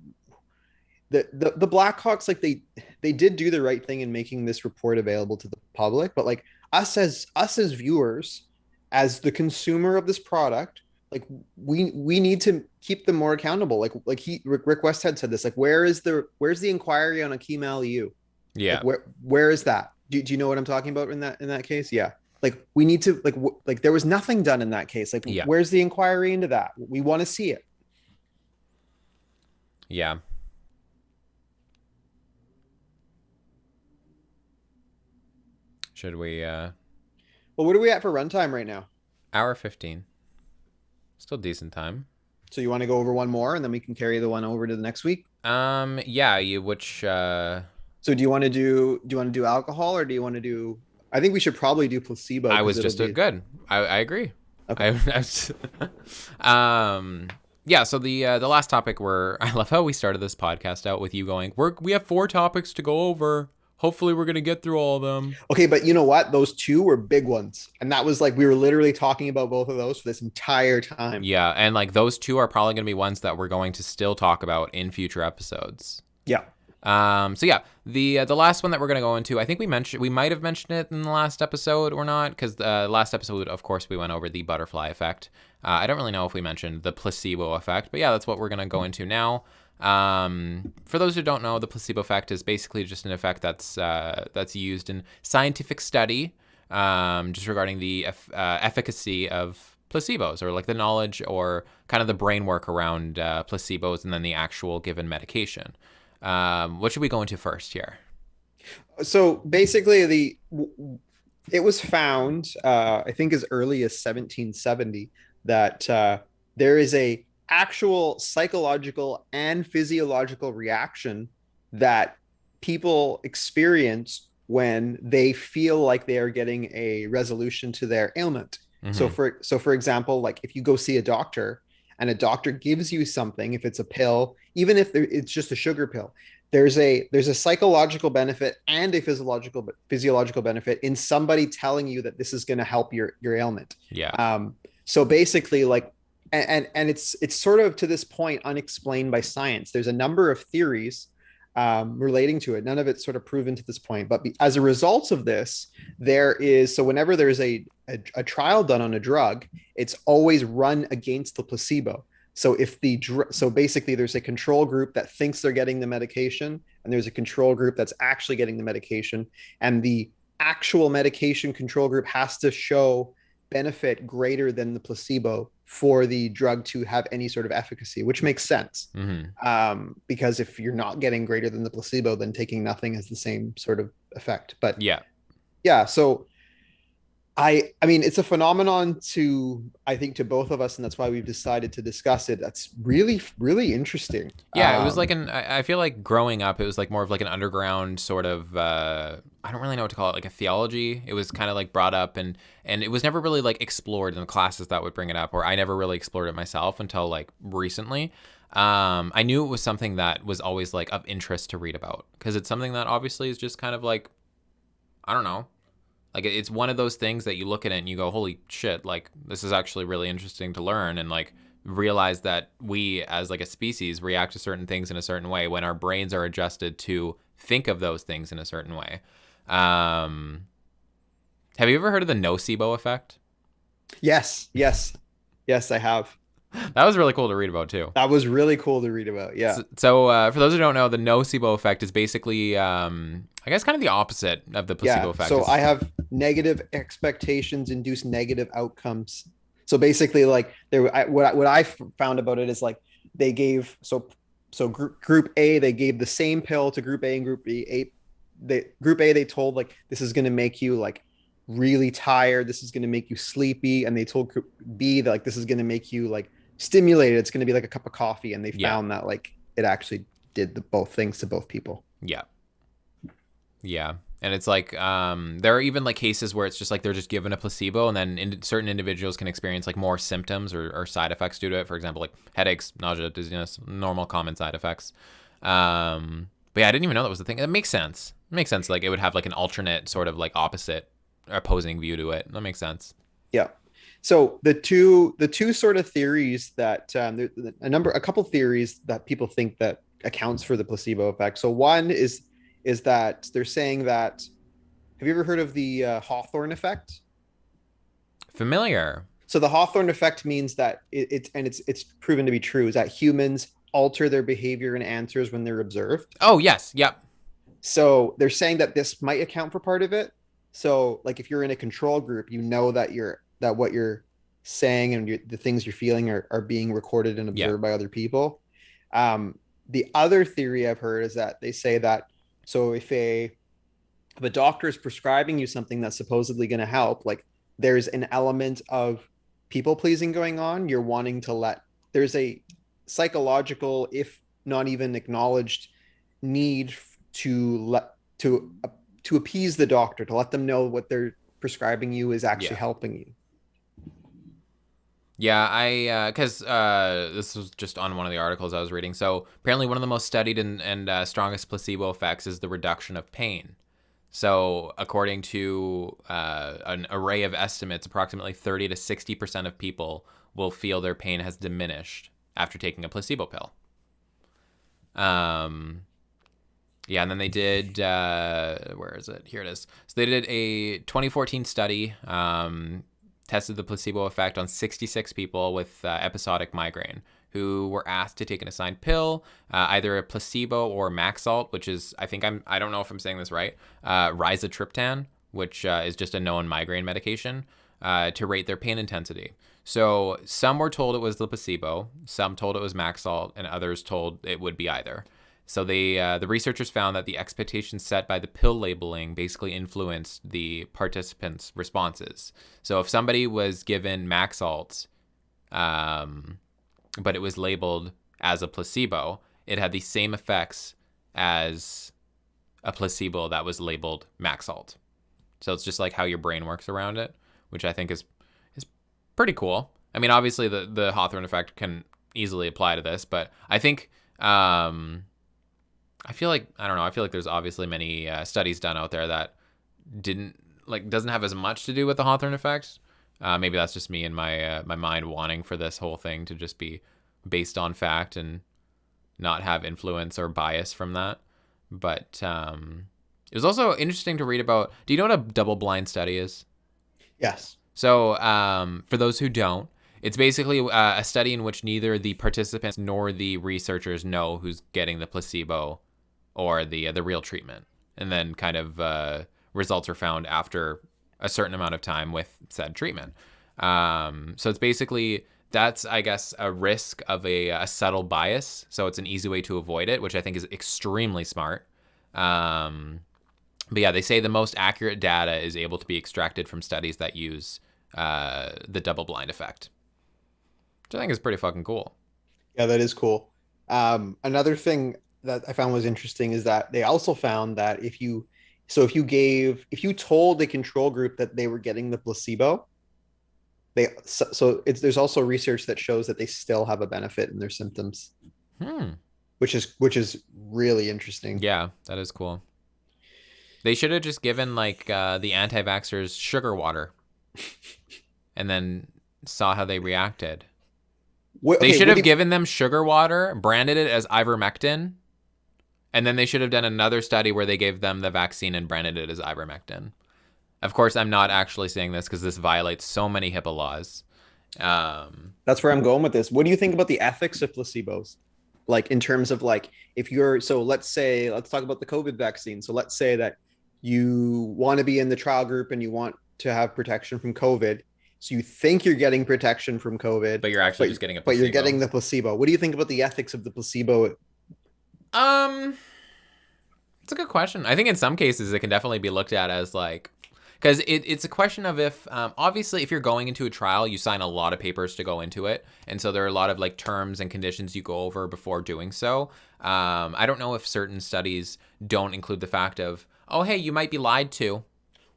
the Blackhawks like they did do the right thing in making this report available to the public, but like us as viewers, as the consumer of this product, like we need to keep them more accountable. Like Rick Westhead said this. Like where's the inquiry on Akeem Aliu? Like yeah, where is that? Do you know what I'm talking about in that case? Yeah. Like we need to like there was nothing done in that case. Like yeah, where's the inquiry into that? We want to see it. yeah. Should we Well, what are we at for runtime right now? hour 15? Still decent time. So you want to go over one more and then we can carry the one over to the next week? Yeah, you which So do you want to do alcohol or do you want to do I think we should probably do placebo I because was it'll just be good. I agree. okay. Yeah, so the last topic I love how we started this podcast out with you going, we have 4 topics to go over. Hopefully we're gonna get through all of them. Okay, but you know what? Those two were big ones. And that was like we were literally talking about both of those for this entire time. Yeah, and like those 2 are probably gonna be ones that we're going to still talk about in future episodes. Yeah. So yeah, the last one that we're gonna go into, I think we might have mentioned it in the last episode or not, because the last episode, of course, we went over the butterfly effect. I don't really know if we mentioned the placebo effect, but yeah, that's what we're gonna go into now. For those who don't know, the placebo effect is basically just an effect that's used in scientific study, just regarding the efficacy of placebos, or like the knowledge or kind of the brain work around placebos and then the actual given medication. What should we go into first here? So basically it was found I think as early as 1770 that there is a actual psychological and physiological reaction that people experience when they feel like they are getting a resolution to their ailment. Mm-hmm. So for example, like if you go see a doctor and a doctor gives you something, if it's a pill, even if it's just a sugar pill, there's a psychological benefit and a physiological benefit in somebody telling you that this is going to help your ailment. Yeah. So basically, like, and it's sort of to this point unexplained by science. There's a number of theories relating to it. None of it's sort of proven to this point. But as a result of this, so whenever there's a trial done on a drug, it's always run against the placebo. So so basically there's a control group that thinks they're getting the medication, and there's a control group that's actually getting the medication, and the actual medication control group has to show benefit greater than the placebo for the drug to have any sort of efficacy, which makes sense. Mm-hmm. Because if you're not getting greater than the placebo, then taking nothing has the same sort of effect. But yeah, so I mean, it's a phenomenon I think to both of us, and that's why we've decided to discuss it. That's really, really interesting. Yeah, it was like I feel like growing up, it was like more of like an underground sort of, I don't really know what to call it, like a theology. It was kind of like brought up and it was never really like explored in the classes that would bring it up, or I never really explored it myself until like recently. I knew it was something that was always like of interest to read about, because it's something that obviously is just kind of like, I don't know. Like, it's one of those things that you look at it and you go, holy shit, like, this is actually really interesting to learn, and, like, realize that we, as, like, a species, react to certain things in a certain way when our brains are adjusted to think of those things in a certain way. Have you ever heard of the Nocebo Effect? Yes, I have. That was really cool to read about too. That was really cool to read about. Yeah. So, for those who don't know, the nocebo effect is basically, I guess, kind of the opposite of the placebo Yeah. effect. So I have negative expectations induce negative outcomes. So basically, like what I found about it is like they gave group A, they gave the same pill to group A and group B. Group A, they told like this is going to make you like really tired, this is going to make you sleepy, and they told group B that like this is going to make you like stimulated, it's going to be like a cup of coffee, and they Yeah, found that like it actually did the both things to both people. yeah, yeah. And it's like, there are even like cases where it's just like they're just given a placebo, and then certain individuals can experience like more symptoms or side effects due to it. For example, like headaches, nausea, dizziness, normal common side effects. But yeah, I didn't even know that was the thing. It makes sense. It makes sense. Like it would have like an alternate sort of like opposite opposing view to it. That makes sense. Yeah. So the two sort of theories that a couple theories that people think that accounts for the placebo effect. So one is that they're saying that, have you ever heard of the Hawthorne effect? Familiar. So the Hawthorne effect means that it's proven to be true, is that humans alter their behavior and answers when they're observed. Oh yes, yep. So they're saying that this might account for part of it. So like if you're in a control group, you know that what you're saying and the things you're feeling are being recorded and Yeah. observed by other people. The other theory I've heard is that they say that, so if a doctor is prescribing you something that's supposedly going to help, like there's an element of people pleasing going on. You're wanting to there's a psychological, if not even acknowledged, need to let to appease the doctor, to let them know what they're prescribing you is actually Yeah. helping you. Yeah, because this was just on one of the articles I was reading. So apparently, one of the most studied and strongest placebo effects is the reduction of pain. So according to an array of estimates, approximately 30 to 60% of people will feel their pain has diminished after taking a placebo pill. Um, yeah, and then they did, where is it? Here it is. So they did a 2014 study, tested the placebo effect on 66 people with episodic migraine who were asked to take an assigned pill, either a placebo or Maxalt, which is, I don't know if I'm saying this right, rizatriptan, which is just a known migraine medication, to rate their pain intensity. So some were told it was the placebo, some told it was Maxalt, and others told it would be either. So the researchers found that the expectations set by the pill labeling basically influenced the participants' responses. So if somebody was given Maxalt, but it was labeled as a placebo, it had the same effects as a placebo that was labeled Maxalt. So it's just like how your brain works around it, which I think is pretty cool. I mean, obviously the Hawthorne effect can easily apply to this, but I think I feel like, I don't know, I feel like there's obviously many studies done out there that doesn't have as much to do with the Hawthorne effect. Maybe that's just me and my mind wanting for this whole thing to just be based on fact and not have influence or bias from that. But it was also interesting to read about. Do you know what a double-blind study is? Yes. So for those who don't, it's basically a study in which neither the participants nor the researchers know who's getting the placebo or the real treatment, and then kind of results are found after a certain amount of time with said treatment. So it's basically, that's, I guess, a risk of a subtle bias. So it's an easy way to avoid it, which I think is extremely smart. But yeah, they say the most accurate data is able to be extracted from studies that use the double-blind effect, which I think is pretty fucking cool. Yeah, that is cool. Another thing that I found was interesting is that they also found that if you told the control group that they were getting the placebo, there's also research that shows that they still have a benefit in their symptoms, Hmm. which is really interesting. Yeah, that is cool. They should have just given like the anti-vaxxers sugar water and then saw how they reacted. They should have given them sugar water, branded it as ivermectin, and then they should have done another study where they gave them the vaccine and branded it as ivermectin. Of course, I'm not actually saying this because this violates so many HIPAA laws, That's where I'm going with this. What do you think about the ethics of placebos? Like in terms of like if you're so let's talk about the COVID vaccine. So let's say that you want to be in the trial group and you want to have protection from COVID. So you think you're getting protection from COVID, But you're actually but just getting a but you're getting placebo. the placebo. What do you think about the ethics of the placebo? Um, it's a good question. I think in some cases it can definitely be looked at as like, because it's a question of if, obviously, if you're going into a trial, you sign a lot of papers to go into it. And so there are a lot of like terms and conditions you go over before doing so. I don't know if certain studies don't include the fact of, oh, hey, you might be lied to.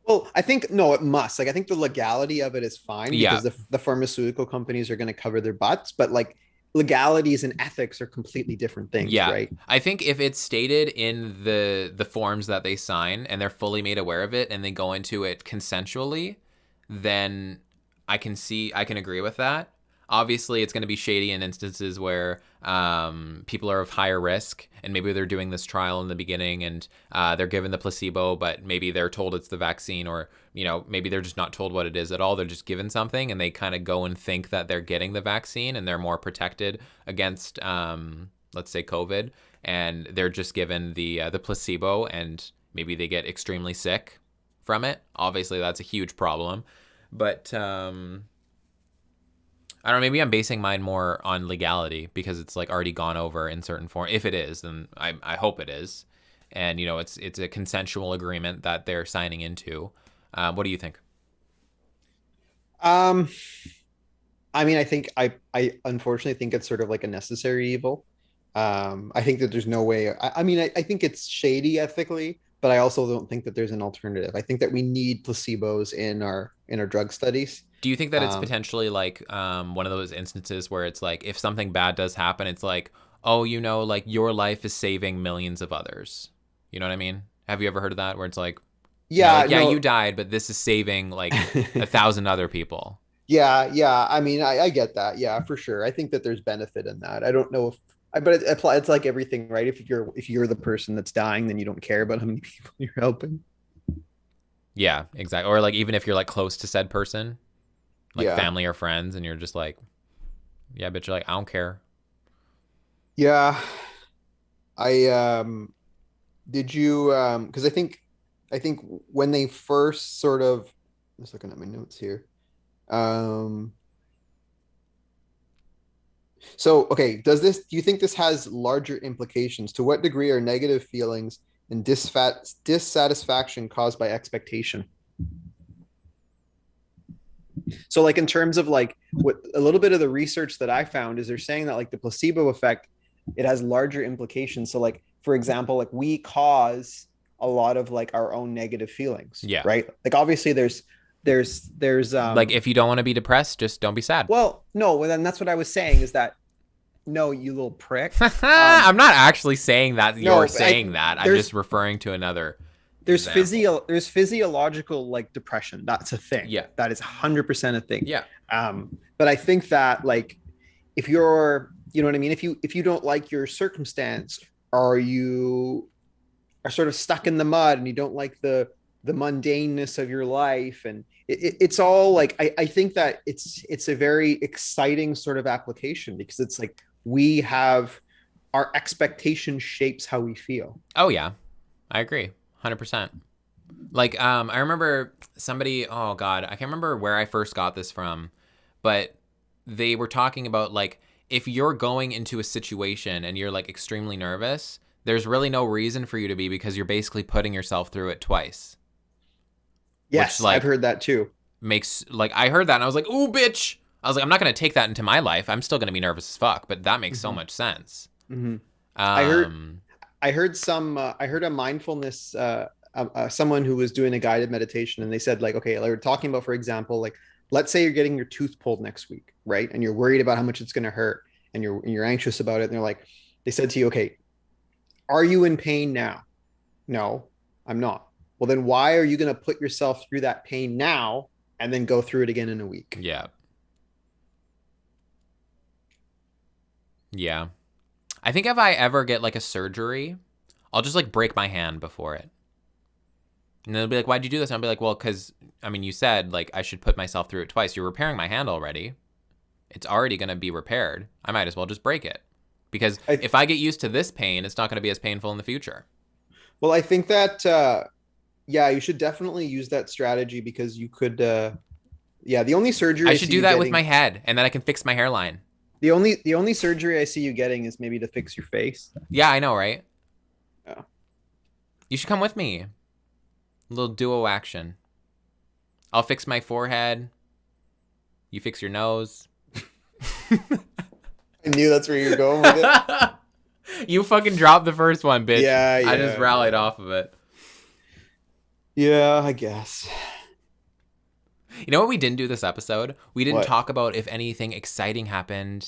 Well, I think no, it must. Like I think the legality of it is fine Yeah. because the pharmaceutical companies are going to cover their butts, but like legalities and ethics are completely different things, Yeah. right? I think if it's stated in the forms that they sign and they're fully made aware of it and they go into it consensually, then I can agree with that. Obviously, it's going to be shady in instances where people are of higher risk and maybe they're doing this trial in the beginning and they're given the placebo, but maybe they're told it's the vaccine, or maybe they're just not told what it is at all. They're just given something and they kind of go and think that they're getting the vaccine and they're more protected against let's say COVID, and they're just given the placebo and maybe they get extremely sick from it. Obviously, that's a huge problem. But I don't know. Maybe I'm basing mine more on legality because it's like already gone over in certain form. If it is, then I hope it is, and it's a consensual agreement that they're signing into. What do you think? Um, I mean, I unfortunately think it's sort of like a necessary evil. I think that there's no way. I mean, I think it's shady ethically, but I also don't think that there's an alternative. I think that we need placebos in our drug studies. Do you think that it's Um, potentially like one of those instances where it's like if something bad does happen, it's like, oh, like your life is saving millions of others. You know what I mean? Have you ever heard of that? Where it's like, yeah, like yeah, you no. died, but this is saving like 1,000 other people. Yeah, yeah. I mean, I get that. Yeah, for sure. I think that there's benefit in that. I don't know if, but it's like everything, right? If you're the person that's dying, then you don't care about how many people you're helping. Yeah, exactly. Or like even if you're like close to said person, like Yeah, family or friends, and you're just like, yeah, but you're like, I don't care. yeah. I did you because I think when they first sort of, I'm just looking at my notes here. Um, so okay, do you think this has larger implications? To what degree are negative feelings and dissatisfaction caused by expectation? So like in terms of like what a little bit of the research that I found is they're saying that like the placebo effect, it has larger implications. So like for example, like we cause a lot of like our own negative feelings, Yeah. right? Like obviously there's Like if you don't want to be depressed, just don't be sad. well, no, well then that's what I was saying is that no, you little prick. I'm not actually saying that you're No, saying that. I'm there's just referring to another example. there's physiological like depression. That's a thing. Yeah. That is 100% a thing. Yeah. But I think that like if you're, you know what I mean, if you don't like your circumstance, or you are sort of stuck in the mud and you don't like the mundaneness of your life, and it's all like I think that it's a very exciting sort of application because it's like we have our expectation shapes how we feel. Oh yeah. I agree. 100%. Like I remember somebody, oh god, I can't remember where I first got this from, but they were talking about like if you're going into a situation and you're like extremely nervous, there's really no reason for you to be because you're basically putting yourself through it twice, which Yes, I've like heard that too. makes like I heard that and I was like, "Ooh, bitch." I was like, "I'm not going to take that into my life. I'm still going to be nervous as fuck," but that makes so Mm-hmm. much sense. Mm-hmm. I heard Um I heard a mindfulness someone who was doing a guided meditation, and they said like okay, they were talking about for example like let's say you're getting your tooth pulled next week, right? And you're worried about how much it's going to hurt, and you're anxious about it, and they're like they said to you, okay, are you in pain now? No, I'm not. Well, then why are you going to put yourself through that pain now and then go through it again in a week? yeah. Yeah. I think if I ever get like a surgery, I'll just like break my hand before it. And they'll be like, "Why'd you do this?" And I'll be like, "Well, because I mean, you said like I should put myself through it twice. You're repairing my hand already." It's already going to be repaired. I might as well just break it. Because I, if I get used to this pain, it's not going to be as painful in the future. well, I think that yeah, you should definitely use that strategy because you could yeah, the only surgery I I should see do you that with my getting head, and then I can fix my hairline. the only surgery I see you getting is maybe to fix your face. Yeah, I know, right? Yeah. You should come with me. A little duo action. I'll fix my forehead. You fix your nose. I knew that's where you're going with it. You fucking dropped the first one, bitch. Yeah, I just yeah, rallied yeah. off of it. Yeah, I guess. You know what we didn't do this episode? We didn't What? talk about if anything exciting happened.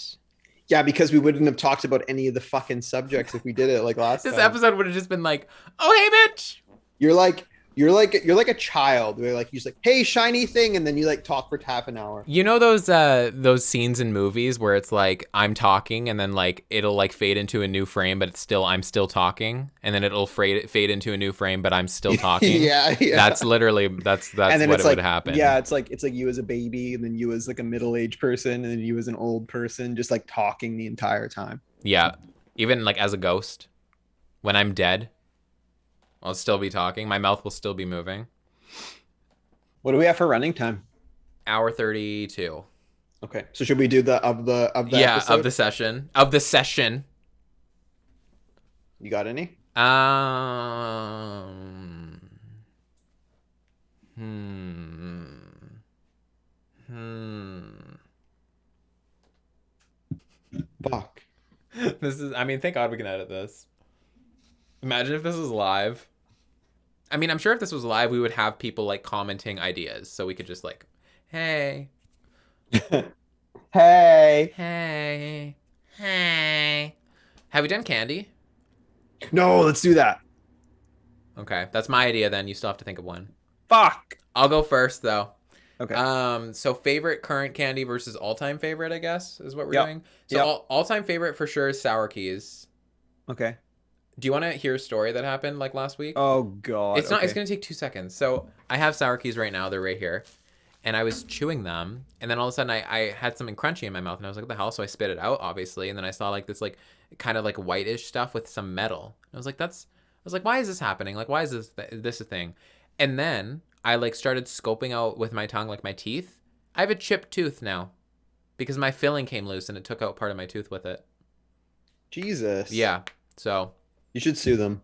Yeah, because we wouldn't have talked about any of the fucking subjects if we did it like last This time. episode would have just been like, oh, hey, bitch. You're like you're like a child where like you just like, hey, shiny thing, and then you like talk for half an hour. You know those scenes in movies where it's like I'm talking and then like it'll like fade into a new frame, but it's still I'm still talking, and then it'll fade into a new frame, but I'm still talking. Yeah. That's literally that's And then what it's it like, would happen. yeah, it's like you as a baby, and then you as like a middle-aged person, and then you as an old person, just like talking the entire time. Yeah. Even like as a ghost, when I'm dead, I'll still be talking. My mouth will still be moving. What do we have for running time? Hour 32. Okay, so should we do the Yeah, episode? of the session. Of the session. You got any? Um. Hmm. Fuck. This is. I mean, thank God we can edit this. Imagine if this was live. I mean, I'm sure if this was live, we would have people like commenting ideas, so we could just like, hey, Hey. hey, hey. Have we done candy? No, let's do that. Okay, that's my idea. Then you still have to think of one. Fuck. I'll go first though. Okay. So favorite current candy versus all-time favorite, I guess, is what we're Yep. doing. So Yep. all-time favorite for sure is sour keys. Okay. Do you want to hear a story that happened like last week? Oh God. It's not. Okay. It's gonna take 2 seconds. So I have sour keys right now. They're right here, and I was chewing them, and then all of a sudden I had something crunchy in my mouth, and I was like, "What the hell?" So I spit it out, obviously, and then I saw like this like kind of like whitish stuff with some metal. I was like, "That's." I was like, "Why is this happening? Like, why is this a thing?" And then I like started scoping out with my tongue, like my teeth. I have a chipped tooth now, because my filling came loose and it took out part of my tooth with it. Jesus. Yeah. So. You should sue them.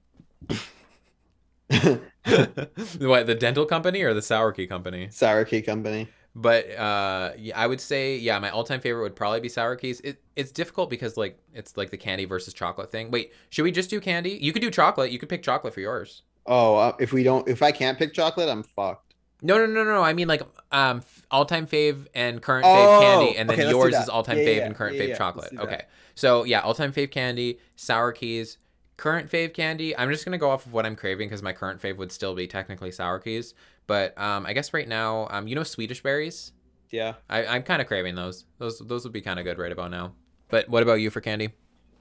What, the dental company or the sour key company? Sour Key Company. But yeah, I would say, yeah, my all-time favorite would probably be sour keys. It's difficult because like it's like the candy versus chocolate thing. Wait, should we just do candy? You could do chocolate. You could pick chocolate for yours. Oh, if I can't pick chocolate, I'm fucked. No. I mean like all-time fave and current Oh, fave candy, and then okay, let's do yours that. is all-time Yeah, fave yeah, and current yeah, fave yeah, chocolate. let's do that. Okay. So yeah, all-time fave candy, sour keys, current fave candy. I'm just gonna go off of what I'm craving because my current fave would still be technically sour keys. But I guess right now, you know Swedish berries? Yeah. I'm kind of craving those. Those would be kind of good right about now. But what about you for candy?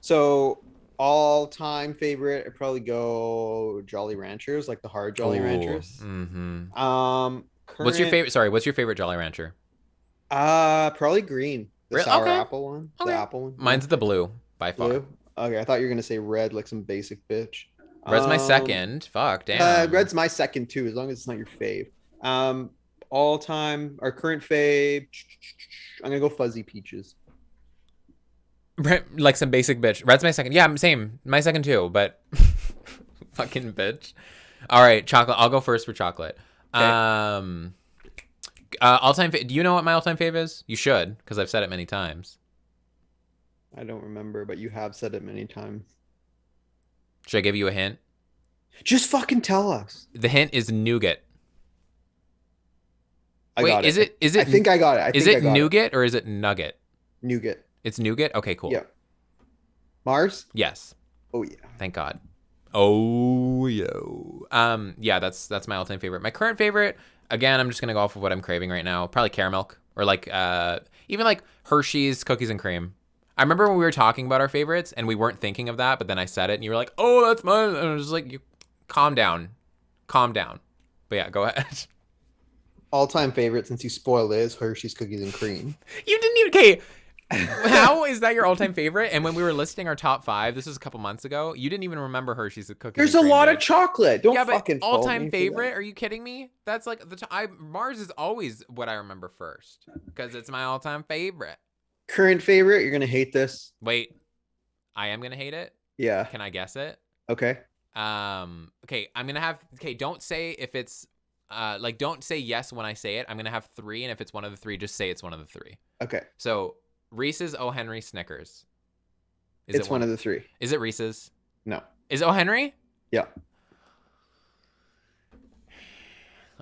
So all-time favorite, I'd probably go Jolly Ranchers, like the hard Jolly Ranchers. Mm-hmm. What's your Current, favorite? Sorry, what's your favorite Jolly Rancher? Probably green. The Really? sour Okay. apple one. Okay. The apple one. Mine's the blue by far. Blue. Okay, I thought you were gonna say red, like some basic bitch. Red's my second. Fuck, damn. Red's my second too, as long as it's not your fave. All time, our current fave. I'm gonna go Fuzzy Peaches. Like some basic bitch. Red's my second. Yeah, same. My second too, but fucking bitch. All right, chocolate. I'll go first for chocolate. Okay. All-time. Do you know what my all-time fave is? You should, because I've said it many times. I don't remember, but you have said it many times. Should I give you a hint? Just fucking tell us. The hint is nougat. I Wait, got is it. it? I think I got it. Is it nougat or is it nugget? Nougat. It's nougat. Okay, cool. Yeah. Mars? Yes. Oh yeah. Thank God. Oh yo. Yeah, that's my all-time favorite. My current favorite, again, I'm just gonna go off of what I'm craving right now. Probably caramel or like even like Hershey's cookies and cream. I remember when we were talking about our favorites and we weren't thinking of that, but then I said it and you were like, "Oh, that's mine." And I was just like, "You calm down, calm down." But yeah, go ahead. All time favorite since you spoiled it is Hershey's Cookies and Cream. You didn't even. Okay, How is that your all-time favorite? And when we were listing our top 5, this was a couple months ago, you didn't even remember Hershey's cookies There's and a cream, lot of dude. chocolate. Don't Yeah, but fucking fault all-time me for favorite? that. Are you kidding me? That's like Mars is always what I remember first because it's my all-time favorite. Current favorite, you're gonna hate this. Wait, I am gonna hate it. Yeah. Can I guess it? Okay. Okay, I'm gonna have. Okay, don't say if it's. Like don't say yes when I say it. I'm gonna have 3, and if it's one of the 3, just say it's one of the 3. Okay. So Reese's, O. Henry, Snickers. It's one of the 3. Is it Reese's? No. Is it O. Henry? Yeah.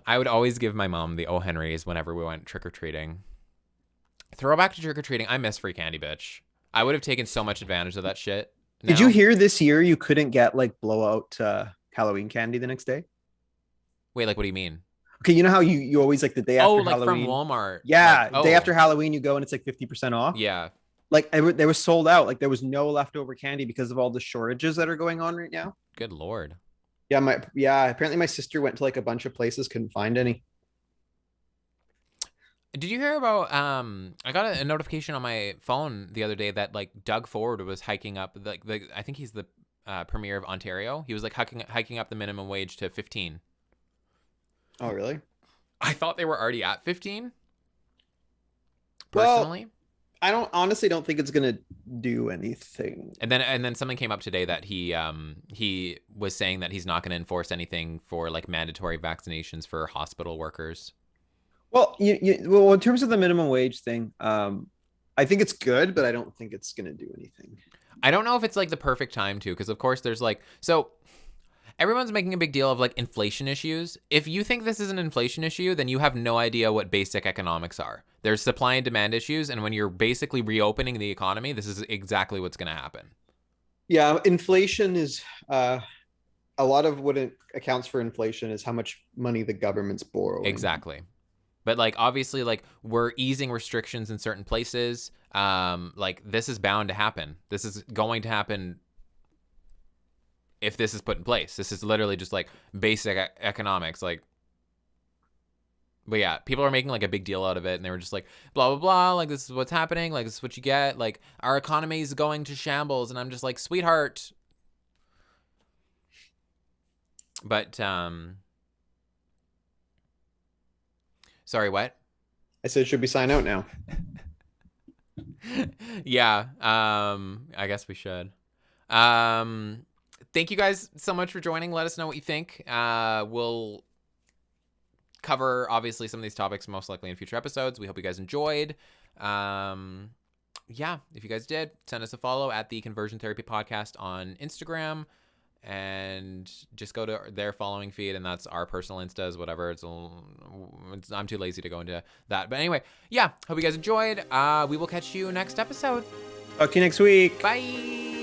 I would always give my mom the O. Henrys whenever we went trick-or-treating. Throwback to trick-or-treating. I miss free candy, bitch. I would have taken so much advantage of that shit. Now. Did you hear this year you couldn't get like blowout Halloween candy the next day? Wait, like what do you mean? Okay, you know how you always like the day after like Halloween? from Walmart. Yeah, like, day after Halloween you go and it's like 50% off. Yeah. Like they was sold out. Like there was no leftover candy because of all the shortages that are going on right now. Good Lord. Yeah, apparently my sister went to like a bunch of places, couldn't find any. Did you hear about I got a notification on my phone the other day that like Doug Ford was hiking up I think he's the premier of Ontario. He was like hiking up the minimum wage to 15. Oh, really? I thought they were already at 15. Well, Personally. I honestly don't think it's gonna do anything. And then something came up today that he was saying that he's not going to enforce anything for like mandatory vaccinations for hospital workers. Well, well, in terms of the minimum wage thing, I think it's good, but I don't think it's gonna do anything. I don't know if it's like the perfect time to, because of course there's like everyone's making a big deal of like inflation issues. If you think this is an inflation issue, then you have no idea what basic economics are. There's supply and demand issues, and when you're basically reopening the economy, this is exactly what's going to happen. Yeah, inflation is a lot of what it accounts for inflation is how much money the government's borrowing. Exactly. But like obviously like we're easing restrictions in certain places. Like this is bound to happen. This is going to happen if this is put in place. This is literally just like basic economics. Like, but yeah, people are making like a big deal out of it, and they were just like blah blah blah. Like this is what's happening. Like this is what you get. Like our economy is going to shambles, and I'm just like, sweetheart. But sorry, what? I said, should we sign out now? Yeah, I guess we should. Thank you guys so much for joining. Let us know what you think. We'll cover obviously some of these topics most likely in future episodes. We hope you guys enjoyed. Yeah, if you guys did, send us a follow at the Conversion Therapy Podcast on Instagram, and just go to their following feed, and that's our personal Instas, whatever. I'm too lazy to go into that. But anyway, yeah, hope you guys enjoyed. We will catch you next episode. Talk to you next week. Bye.